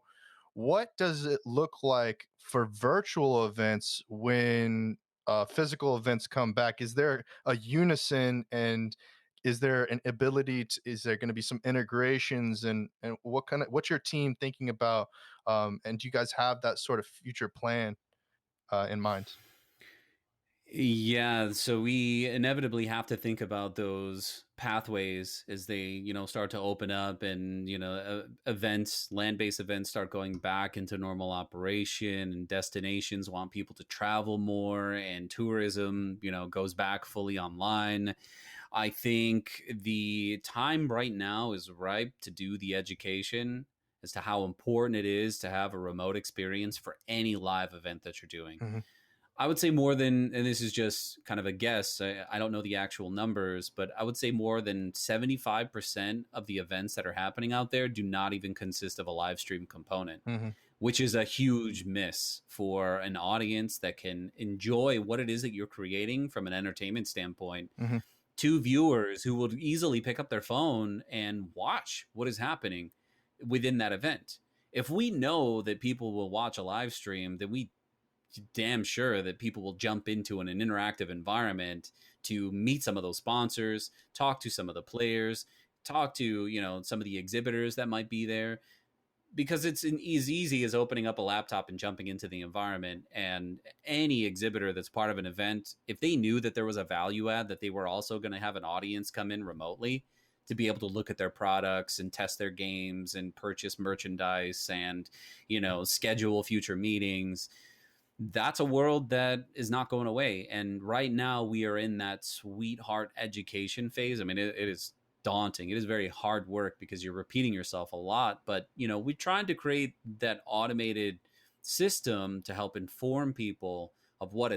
what does it look like for virtual events when physical events come back? Is there a unison, and is there an ability to, is there going to be some integrations, and what's your team thinking about? And do you guys have that sort of future plan in mind? Yeah, so we inevitably have to think about those pathways as they, start to open up, and, events, land-based events start going back into normal operation, and destinations want people to travel more, and tourism, goes back fully online. I think the time right now is ripe to do the education as to how important it is to have a remote experience for any live event that you're doing. Mm-hmm. I would say more than, and this is just kind of a guess, I don't know the actual numbers, but I would say more than 75% of the events that are happening out there do not even consist of a live stream component, Mm-hmm. which is a huge miss for an audience that can enjoy what it is that you're creating from an entertainment standpoint. Mm-hmm. To viewers who will easily pick up their phone and watch what is happening within that event. If we know that people will watch a live stream, then we damn sure that people will jump into an interactive environment to meet some of those sponsors, talk to some of the players, talk to, some of the exhibitors that might be there, because it's as easy as opening up a laptop and jumping into the environment. And any exhibitor that's part of an event, if they knew that there was a value add, that they were also going to have an audience come in remotely to be able to look at their products and test their games and purchase merchandise and, schedule future meetings, that's a world that is not going away. And right now we are in that sweetheart education phase. I mean, it is daunting. It is very hard work because you're repeating yourself a lot, but we're trying to create that automated system to help inform people of what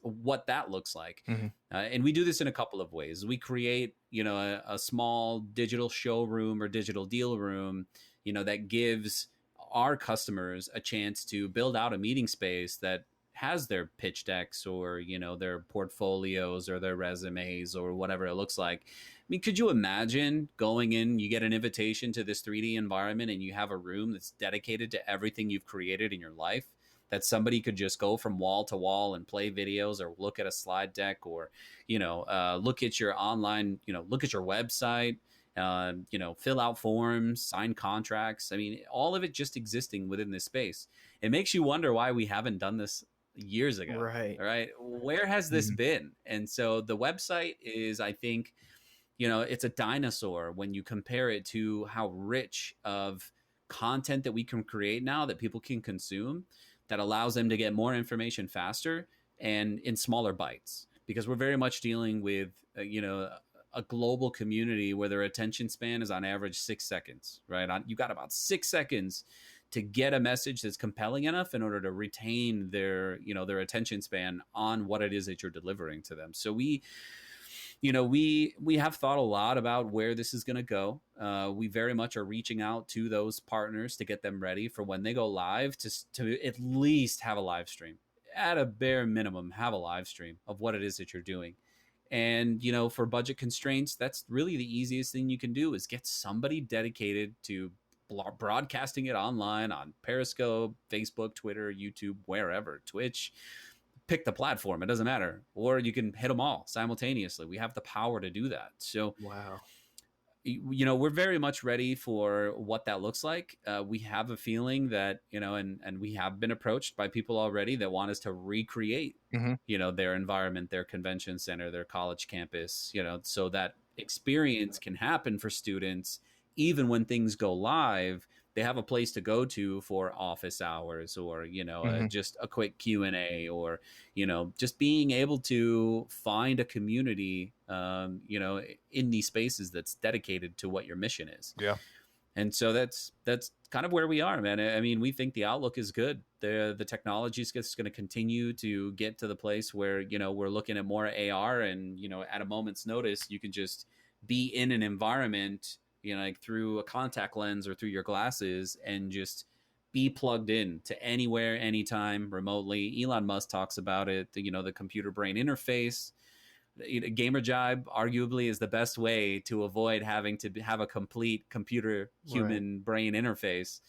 what that looks like. Mm-hmm. And we do this in a couple of ways. We create, a small digital showroom or digital deal room, that gives our customers a chance to build out a meeting space that has their pitch decks or, their portfolios or their resumes or whatever it looks like. I mean, could you imagine going in, you get an invitation to this 3D environment and you have a room that's dedicated to everything you've created in your life? that somebody could just go from wall to wall and play videos or look at a slide deck or, look at your online, look at your website, fill out forms, sign contracts. I mean, all of it just existing within this space. It makes you wonder why we haven't done this years ago. Right. All right. Where has this been? And so the website is, I think, it's a dinosaur when you compare it to how rich of content that we can create now that people can consume that allows them to get more information faster and in smaller bites, because we're very much dealing with, a global community where their attention span is on average 6 seconds, right? You got about 6 seconds to get a message that's compelling enough in order to retain their attention span on what it is that you're delivering to them. So we have thought a lot about where this is going to go. We very much are reaching out to those partners to get them ready for when they go live to at least have a live stream. At a bare minimum, have a live stream of what it is that you're doing. And, for budget constraints, that's really the easiest thing you can do is get somebody dedicated to broadcasting it online on Periscope, Facebook, Twitter, YouTube, wherever, Twitch. Pick the platform, it doesn't matter. Or you can hit them all simultaneously. We have the power to do that. So, wow. We're very much ready for what that looks like. We have a feeling that, and we have been approached by people already that want us to recreate, their environment, their convention center, their college campus, so that experience can happen for students. Even when things go live, they have a place to go to for office hours or, just a quick Q&A or, just being able to find a community, in these spaces that's dedicated to what your mission is. Yeah. And so that's kind of where we are, man. I mean, we think the outlook is good. The technology is just going to continue to get to the place where, we're looking at more AR and, at a moment's notice, you can just be in an environment, like through a contact lens or through your glasses and just be plugged in to anywhere, anytime, remotely. Elon Musk talks about it, the computer brain interface. Gamerjibe arguably is the best way to avoid having to have a complete computer human brain interface,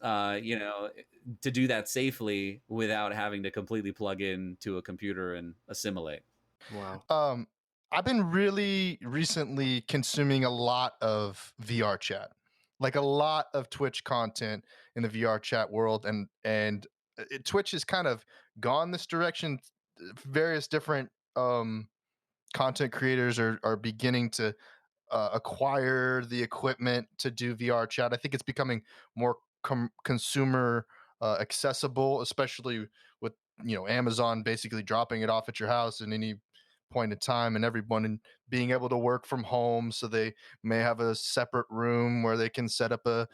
to do that safely without having to completely plug in to a computer and assimilate. Wow. I've been really recently consuming a lot of VR chat, like a lot of Twitch content in the VR chat world, and Twitch has kind of gone this direction. Various different content creators are beginning to acquire the equipment to do VR chat. I think it's becoming more consumer accessible, especially with Amazon basically dropping it off at your house in any point in time, and everyone being able to work from home, so they may have a separate room where they can set up a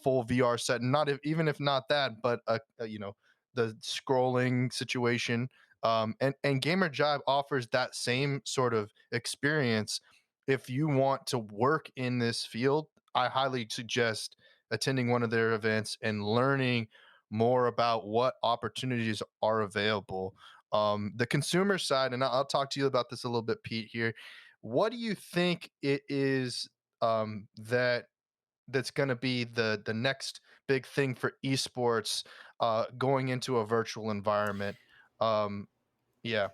full VR set, and even if not that, but the scrolling situation. And Gamerjibe offers that same sort of experience. If you want to work in this field, I highly suggest attending one of their events and learning more about what opportunities are available. The consumer side, and I'll talk to you about this a little bit, Pete, here. What do you think it is that's going to be the next big thing for esports going into a virtual environment? Yeah.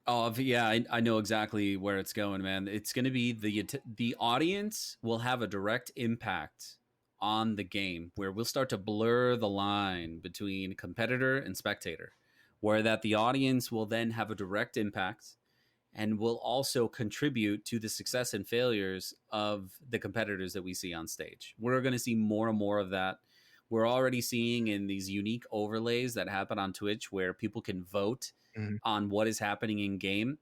Oh, yeah, I know exactly where it's going, man. It's going to be the audience will have a direct impact on the game, where we'll start to blur the line between competitor and spectator, where that the audience will then have a direct impact and will also contribute to the success and failures of the competitors that we see on stage. We're going to see more and more of that. We're already seeing in these unique overlays that happen on Twitch where people can vote on what is happening in game.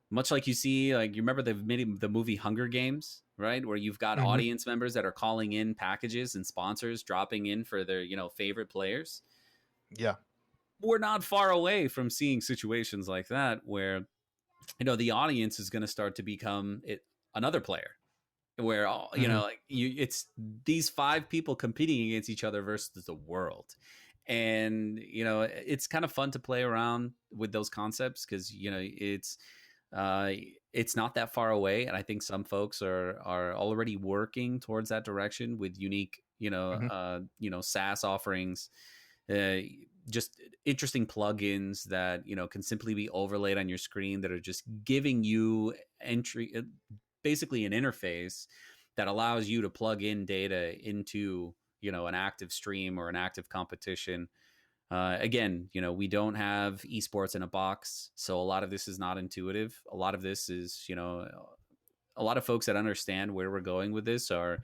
Much like you see, like you remember the movie Hunger Games, right? Where you've got audience members that are calling in packages and sponsors dropping in for their, favorite players. Yeah. We're not far away from seeing situations like that where, the audience is going to start to become another player, where it's these 5 people competing against each other versus the world. And it's kind of fun to play around with those concepts because it's not that far away, and I think some folks are already working towards that direction with unique SaaS offerings. just interesting plugins that, you know, can simply be overlaid on your screen that are just giving you basically an interface that allows you to plug in data into, you know, an active stream or an active competition. Again, you know, we don't have esports in a box, so a lot of this is not intuitive. A lot of this is, you know, a lot of folks that understand where we're going with this are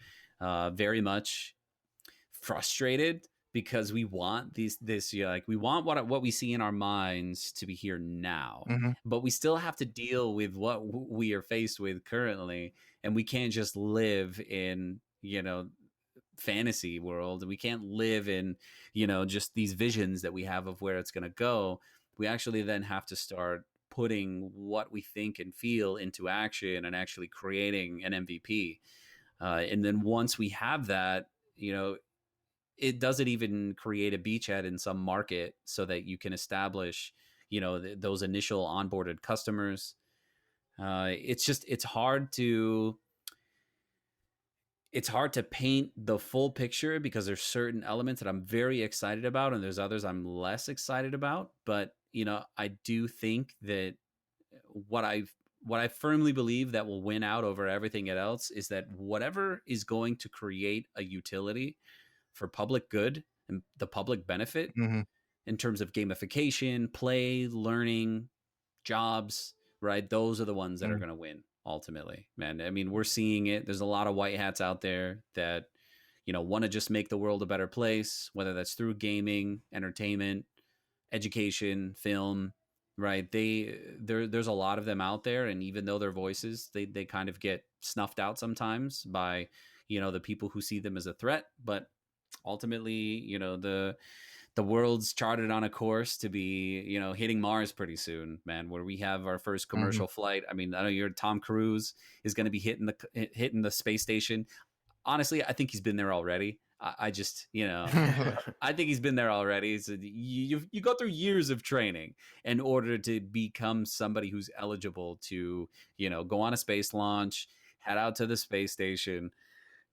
very much frustrated because we want we want what we see in our minds to be here now, but we still have to deal with what we are faced with currently, and we can't just live in, you know, fantasy world, and we can't live in, you know, just these visions that we have of where it's going to go. We actually then have to start putting what we think and feel into action and actually creating an MVP. And then once we have that, you know, it doesn't even create a beachhead in some market so that you can establish, you know, those initial onboarded customers. It's hard to paint the full picture because there's certain elements that I'm very excited about and there's others I'm less excited about. But, you know, I do think that what I firmly believe that will win out over everything else is that whatever is going to create a utility for public good and the public benefit in terms of gamification, play, learning, jobs, right? Those are the ones that are going to win ultimately, man. I mean, we're seeing it. There's a lot of white hats out there that, you know, want to just make the world a better place, whether that's through gaming, entertainment, education, film, right? There's a lot of them out there. And even though their voices, they kind of get snuffed out sometimes by, you know, the people who see them as a threat. But ultimately, you know, the world's charted on a course to be, you know, hitting Mars pretty soon, man, where we have our first commercial flight. I mean, I know you're Tom Cruise is going to be hitting the space station. Honestly, I think he's been there already. I just, you know, I think he's been there already. So you go through years of training in order to become somebody who's eligible to, you know, go on a space launch, head out to the space station.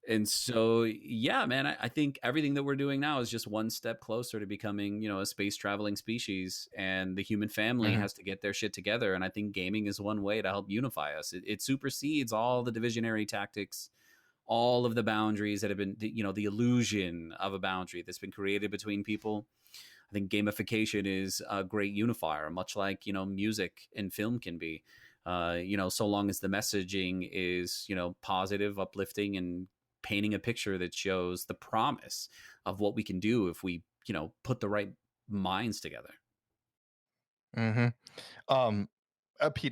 And so, yeah, man, I think everything that we're doing now is just one step closer to becoming, you know, a space traveling species, and the human family has to get their shit together. And I think gaming is one way to help unify us. It supersedes all the divisionary tactics, all of the boundaries that have been, you know, the illusion of a boundary that's been created between people. I think gamification is a great unifier, much like, you know, music and film can be, you know, so long as the messaging is, you know, positive, uplifting, and painting a picture that shows the promise of what we can do if we, you know, put the right minds together. Pete,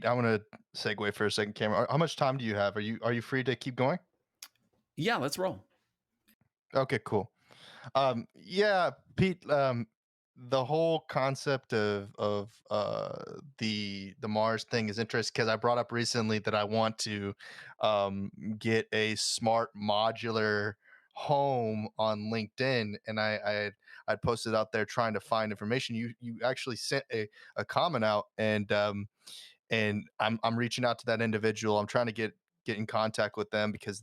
I want to segue for a second. Cameron, how much time do you have? Are you free to keep going? Yeah, let's roll. Okay, cool. Yeah, Pete, the whole concept of the Mars thing is interesting because I brought up recently that I want to get a smart modular home on LinkedIn, and I'd posted out there trying to find information. You actually sent a comment out, and I'm reaching out to that individual. I'm trying to get in contact with them because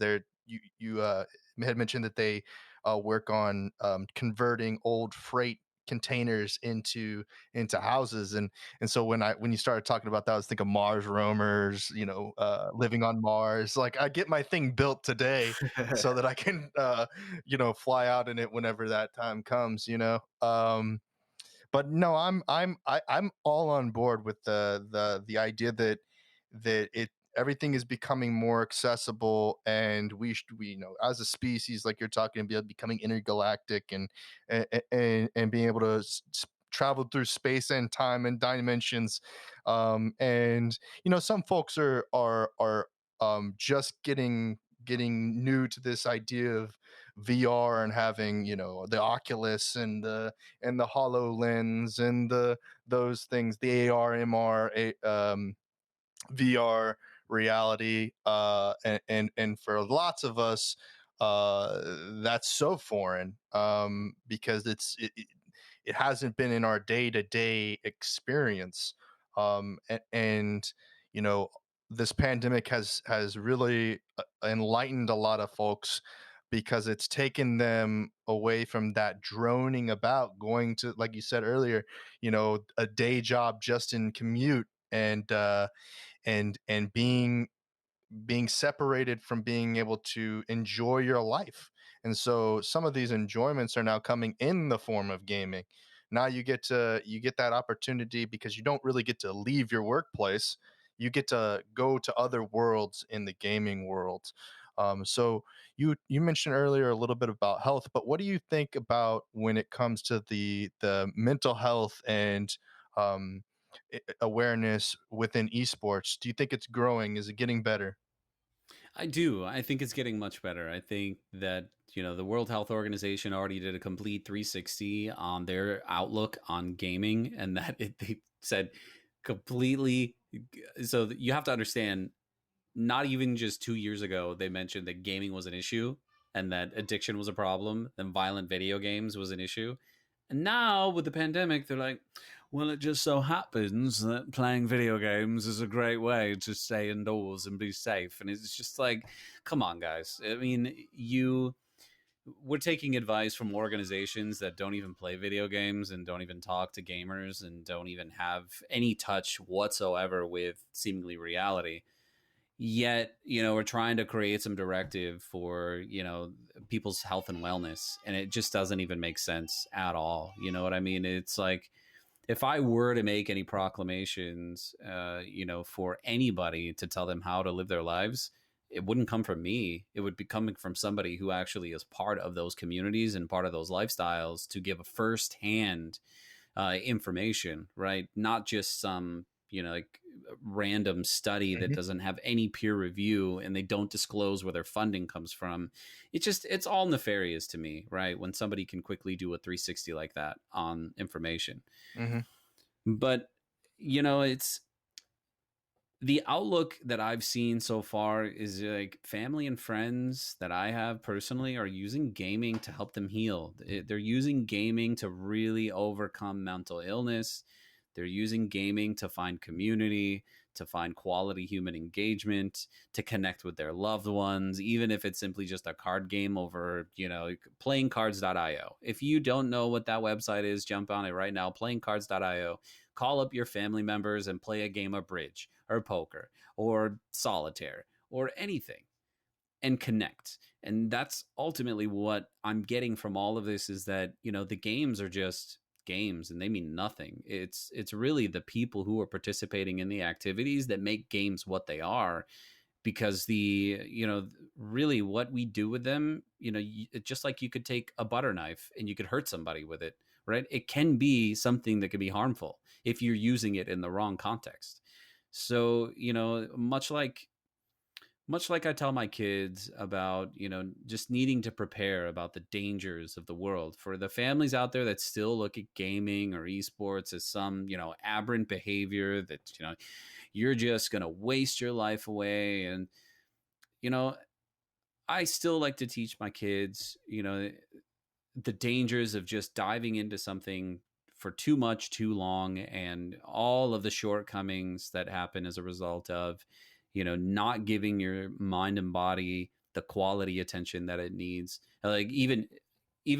you had mentioned that they work on converting old freight containers into houses, and so when you started talking about that, I was thinking Mars roamers, you know, living on Mars. Like, I get my thing built today so that I can you know, fly out in it whenever that time comes, you know. But no, I'm all on board with the idea that everything is becoming more accessible, and we you know, as a species, like you're talking about, becoming intergalactic and being able to travel through space and time and dimensions. And you know, some folks are just getting new to this idea of VR and having, you know, the Oculus and the HoloLens and those things, the AR, MR, VR reality, and for lots of us, that's so foreign, because it hasn't been in our day-to-day experience, and you know, this pandemic has really enlightened a lot of folks because it's taken them away from that droning about, going to, like you said earlier, a day job just in commute, and being separated from being able to enjoy your life. And so some of these enjoyments are now coming in the form of gaming. Now you get that opportunity, because you don't really get to leave your workplace. You get to go to other worlds in the gaming world. So you mentioned earlier a little bit about health, but what do you think about when it comes to the mental health and um, awareness within esports? Do you think it's growing? Is it getting better? I do. I think it's getting much better. I think that, the World Health Organization already did a complete 360 on their outlook on gaming, and that they said completely. So you have to understand, not even just 2 years ago, they mentioned that gaming was an issue and that addiction was a problem, and violent video games was an issue. And now with the pandemic, they're like, well, it just so happens that playing video games is a great way to stay indoors and be safe. And it's just like, come on, guys. I mean, we're taking advice from organizations that don't even play video games and don't even talk to gamers and don't even have any touch whatsoever with seemingly reality. Yet, we're trying to create some directive for, people's health and wellness, and it just doesn't even make sense at all. You know what I mean? It's like, if I were to make any proclamations, for anybody to tell them how to live their lives, it wouldn't come from me. It would be coming from somebody who actually is part of those communities and part of those lifestyles, to give a firsthand information, right? Not just some, like random study that doesn't have any peer review, and they don't disclose where their funding comes from. It's all nefarious to me, right? When somebody can quickly do a 360 like that on information. Mm-hmm. But, it's the outlook that I've seen so far is like family and friends that I have personally are using gaming to help them heal. They're using gaming to really overcome mental illness. They're using gaming to find community, to find quality human engagement, to connect with their loved ones, even if it's simply just a card game over, playingcards.io. If you don't know what that website is, jump on it right now, playingcards.io. Call up your family members and play a game of bridge or poker or solitaire or anything and connect. And that's ultimately what I'm getting from all of this, is that, the games are just games and they mean nothing. It's really the people who are participating in the activities that make games what they are, because really what we do with them, just like you could take a butter knife and you could hurt somebody with it, right? It can be something that can be harmful if you're using it in the wrong context. So, much like I tell my kids about, just needing to prepare about the dangers of the world, for the families out there that still look at gaming or esports as some, aberrant behavior that, you're just going to waste your life away. And, I still like to teach my kids, the dangers of just diving into something for too much, too long, and all of the shortcomings that happen as a result of, not giving your mind and body the quality attention that it needs. Like even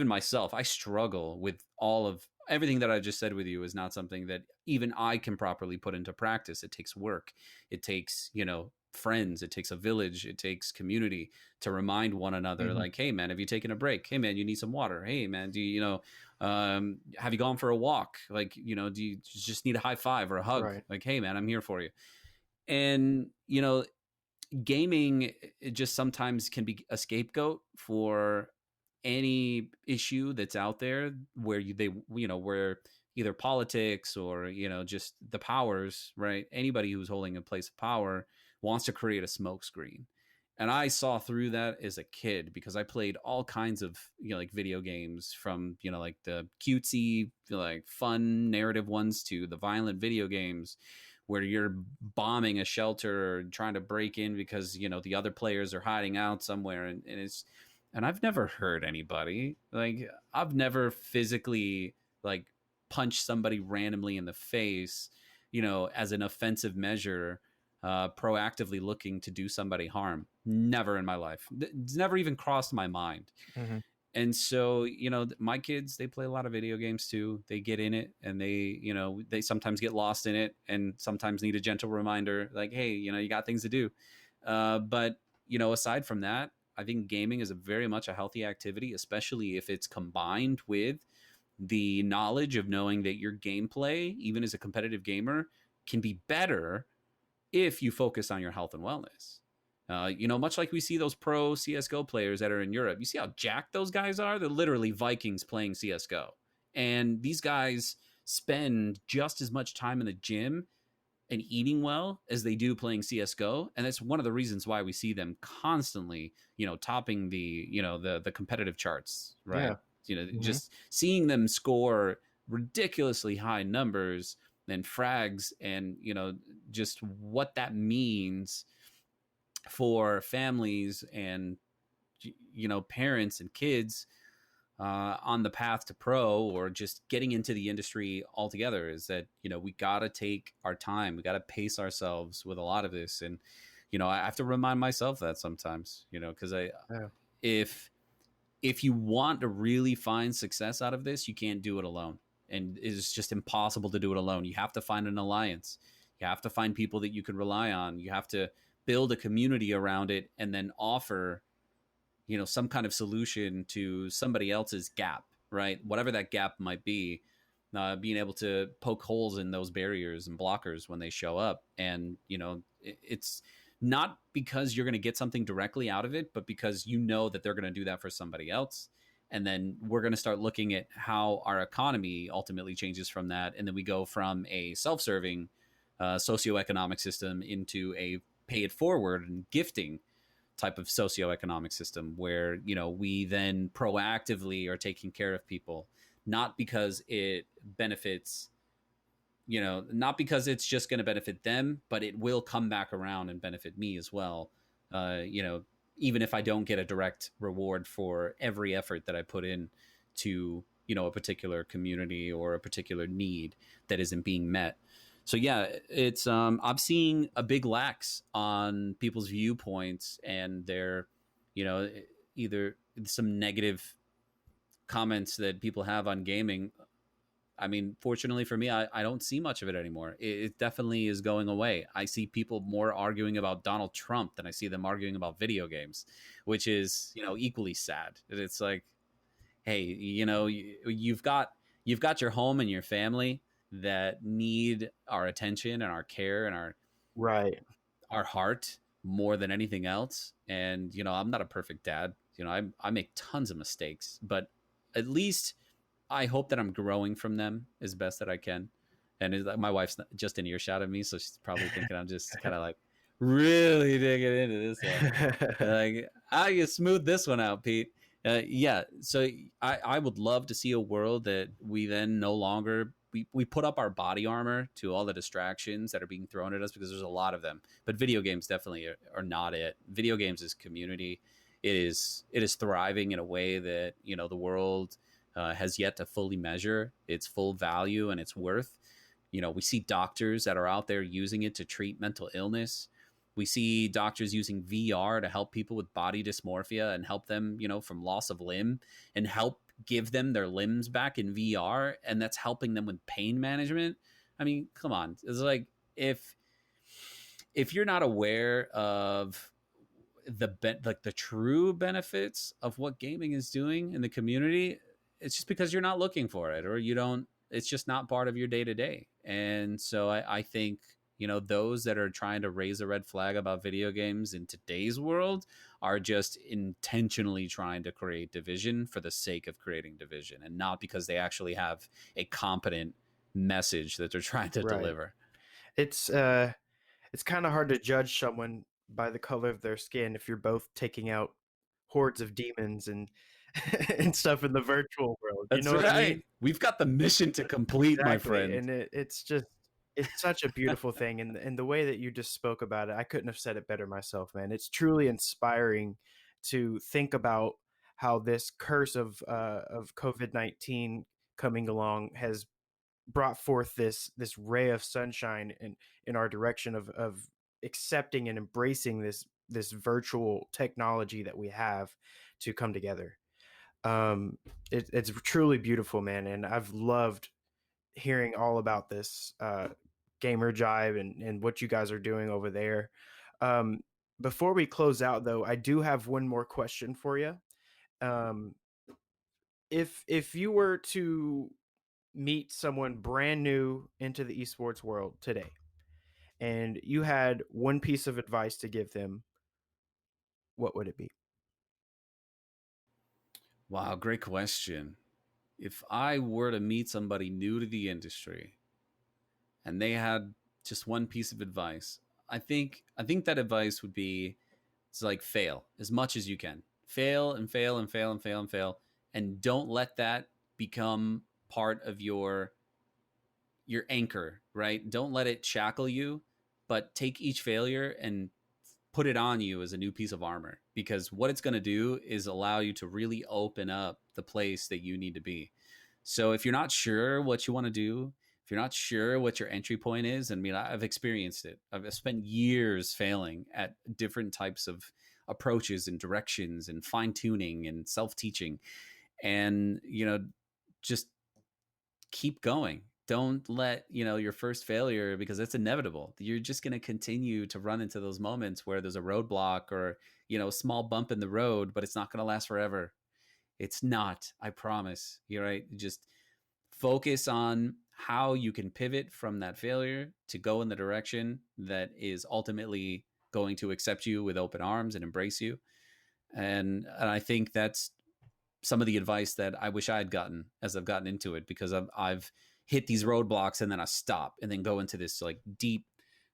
myself, I struggle with all of everything that I just said with you. Is not something that even I can properly put into practice. It takes work. It takes, friends. It takes a village. It takes community to remind one another, like, hey man, have you taken a break? Hey man, you need some water. Hey man, do you, have you gone for a walk? Like, do you just need a high five or a hug? Right. Like, hey man, I'm here for you. And, gaming, it just sometimes can be a scapegoat for any issue that's out there where where either politics or, just the powers, right? Anybody who's holding a place of power wants to create a smokescreen. And I saw through that as a kid, because I played all kinds of, like video games, from, like the cutesy, like fun narrative ones to the violent video games where you're bombing a shelter or trying to break in because, the other players are hiding out somewhere. And I've never hurt anybody. Like, I've never physically like punched somebody randomly in the face, as an offensive measure, proactively looking to do somebody harm. Never in my life. It's never even crossed my mind. Mm-hmm. And so, you know, my kids, they play a lot of video games too. They get in it and they, you know, they sometimes get lost in it and sometimes need a gentle reminder like, hey, you know, you got things to do. But, you know, aside from that, I think gaming is a very much a healthy activity, especially if it's combined with the knowledge of knowing that your gameplay, even as a competitive gamer, can be better if you focus on your health and wellness. You know, much like we see those pro CSGO players that are in Europe, you see how jacked those guys are? They're literally Vikings playing CSGO. And these guys spend just as much time in the gym and eating well as they do playing CSGO. And that's one of the reasons why we see them constantly, you know, topping the, you know, the competitive charts, right? Yeah. You know, just seeing them score ridiculously high numbers and frags and, you know, just what that means for families and, you know, parents and kids on the path to pro or just getting into the industry altogether is that, you know, we got to take our time. We got to pace ourselves with a lot of this. And, you know, I have to remind myself that sometimes, you know, because if you want to really find success out of this, you can't do it alone. And it's just impossible to do it alone. You have to find an alliance. You have to find people that you can rely on. You have to build a community around it and then offer, you know, some kind of solution to somebody else's gap, right? Whatever that gap might be, being able to poke holes in those barriers and blockers when they show up. And, you know, it's not because you're going to get something directly out of it, but because you know that they're going to do that for somebody else. And then we're going to start looking at how our economy ultimately changes from that. And then we go from a self-serving socioeconomic system into a pay it forward and gifting type of socioeconomic system where, you know, we then proactively are taking care of people, not because it benefits, you know, not because it's just going to benefit them, but it will come back around and benefit me as well. You know, even if I don't get a direct reward for every effort that I put in to, you know, a particular community or a particular need that isn't being met. So yeah, it's I'm seeing a big lax on people's viewpoints and their, you know, either some negative comments that people have on gaming. I mean, fortunately for me, I don't see much of it anymore. It definitely is going away. I see people more arguing about Donald Trump than I see them arguing about video games, which is, you know, equally sad. It's like, hey, you know, you've got your home and your family that need our attention and our care and our heart more than anything else. And, you know, I'm not a perfect dad. You know, I make tons of mistakes, but at least I hope that I'm growing from them as best that I can. And my wife's just in earshot of me, so she's probably thinking I'm just kind of like really digging into this one. Like, I can smooth this one out, Pete. Yeah, so I would love to see a world that we then no longer we put up our body armor to all the distractions that are being thrown at us, because there's a lot of them. But video games definitely are not it. Video games is community. It is thriving in a way that, you know, the world has yet to fully measure its full value and its worth. You know, we see doctors that are out there using it to treat mental illness. We see doctors using VR to help people with body dysmorphia and help them, you know, from loss of limb, and help give them their limbs back in VR. And that's helping them with pain management. I mean, come on. It's like, if you're not aware of the true benefits of what gaming is doing in the community, it's just because you're not looking for it, or you don't, it's just not part of your day to day. And so I think, you know, those that are trying to raise a red flag about video games in today's world are just intentionally trying to create division for the sake of creating division, and not because they actually have a competent message that they're trying to deliver. It's kind of hard to judge someone by the color of their skin if you're both taking out hordes of demons and and stuff in the virtual world. That's you know right. what I mean? We've got the mission to complete, my friend. And it's such a beautiful thing. And the way that you just spoke about it, I couldn't have said it better myself, man. It's truly inspiring to think about how this curse of COVID-19 coming along has brought forth this ray of sunshine in our direction of accepting and embracing this virtual technology that we have to come together. It's truly beautiful, man, and I've loved hearing all about this Gamerjibe and what you guys are doing over there. Before we close out, though, I do have one more question for you. If you were to meet someone brand new into the esports world today, and you had one piece of advice to give them, what would it be? Wow, great question. If I were to meet somebody new to the industry and they had just one piece of advice, I think that advice would be, it's like, fail as much as you can. Fail and fail and fail and fail and fail, and don't let that become part of your anchor, right? Don't let it shackle you, but take each failure and put it on you as a new piece of armor, because what it's going to do is allow you to really open up the place that you need to be. So if you're not sure what you want to do, if you're not sure what your entry point is, I mean, I've experienced it. I've spent years failing at different types of approaches and directions and fine tuning and self-teaching, and, just keep going. Don't let, your first failure, because it's inevitable. You're just going to continue to run into those moments where there's a roadblock or, a small bump in the road, but it's not going to last forever. It's not, I promise. You're right. Just focus on how you can pivot from that failure to go in the direction that is ultimately going to accept you with open arms and embrace you. And I think that's some of the advice that I wish I had gotten as I've gotten into it, because I've hit these roadblocks and then I stop and then go into this like deep,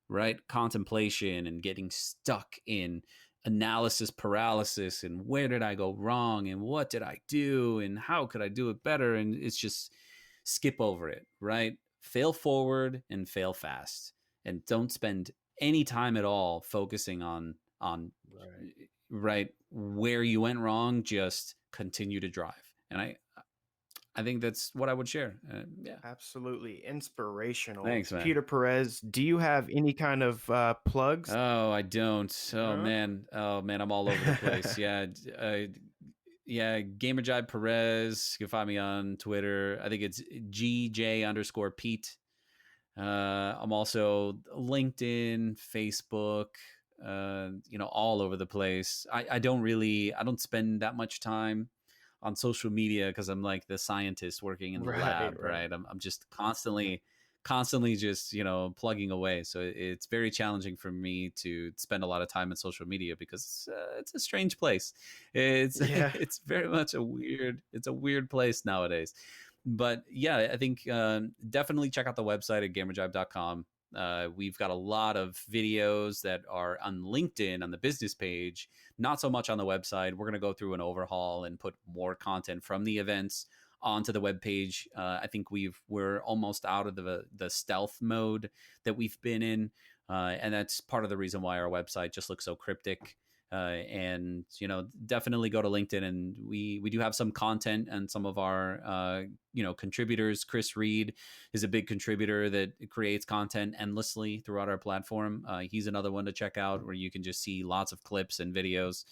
right, contemplation and getting stuck in analysis paralysis and where did I go wrong and what did I do and how could I do it better? And it's just skip over it, right? Fail forward and fail fast, and don't spend any time at all focusing on right where you went wrong. Just continue to drive. And I think that's what I would share. Yeah, absolutely inspirational. Thanks, man. Peter Perez, do you have any kind of plugs? Oh, I don't. Oh, man, I'm all over the place. Yeah, Gamerjibe Perez. You can find me on Twitter. I think it's GJ_Pete. I'm also LinkedIn, Facebook, all over the place. I don't spend that much time on social media because I'm like the scientist working in the lab, right? I'm just constantly just, plugging away. So it's very challenging for me to spend a lot of time on social media because it's a strange place. It's very much a weird place nowadays. But yeah, I think definitely check out the website at gamerjibe.com. We've got a lot of videos that are on LinkedIn on the business page, not so much on the website. We're going to go through an overhaul and put more content from the events onto the webpage. I think we're almost out of the stealth mode that we've been in. And that's part of the reason why our website just looks so cryptic. And, definitely go to LinkedIn, and we do have some content, and some of our, contributors. Chris Reed is a big contributor that creates content endlessly throughout our platform. He's another one to check out, where you can just see lots of clips and videos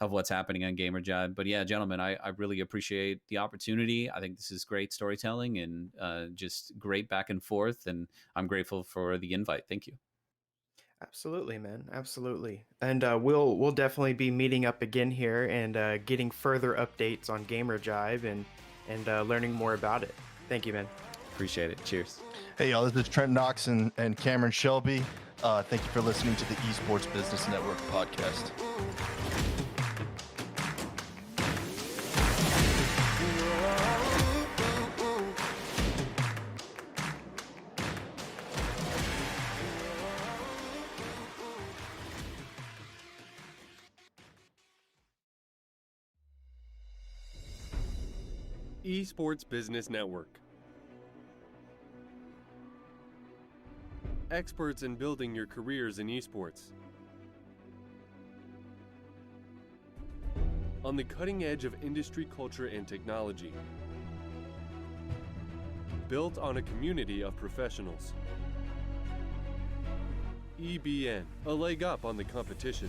of what's happening on Gamerjibe. But yeah, gentlemen, I really appreciate the opportunity. I think this is great storytelling and just great back and forth. And I'm grateful for the invite. Thank you. Absolutely, man. Absolutely. And we'll definitely be meeting up again here and getting further updates on Gamerjibe and learning more about it. Thank you, man. Appreciate it. Cheers. Hey, y'all. This is Trent Knox and Cameron Shelby. Thank you for listening to the Esports Business Network Podcast. Esports Business Network. Experts in building your careers in esports. On the cutting edge of industry culture and technology. Built on a community of professionals. EBN, a leg up on the competition.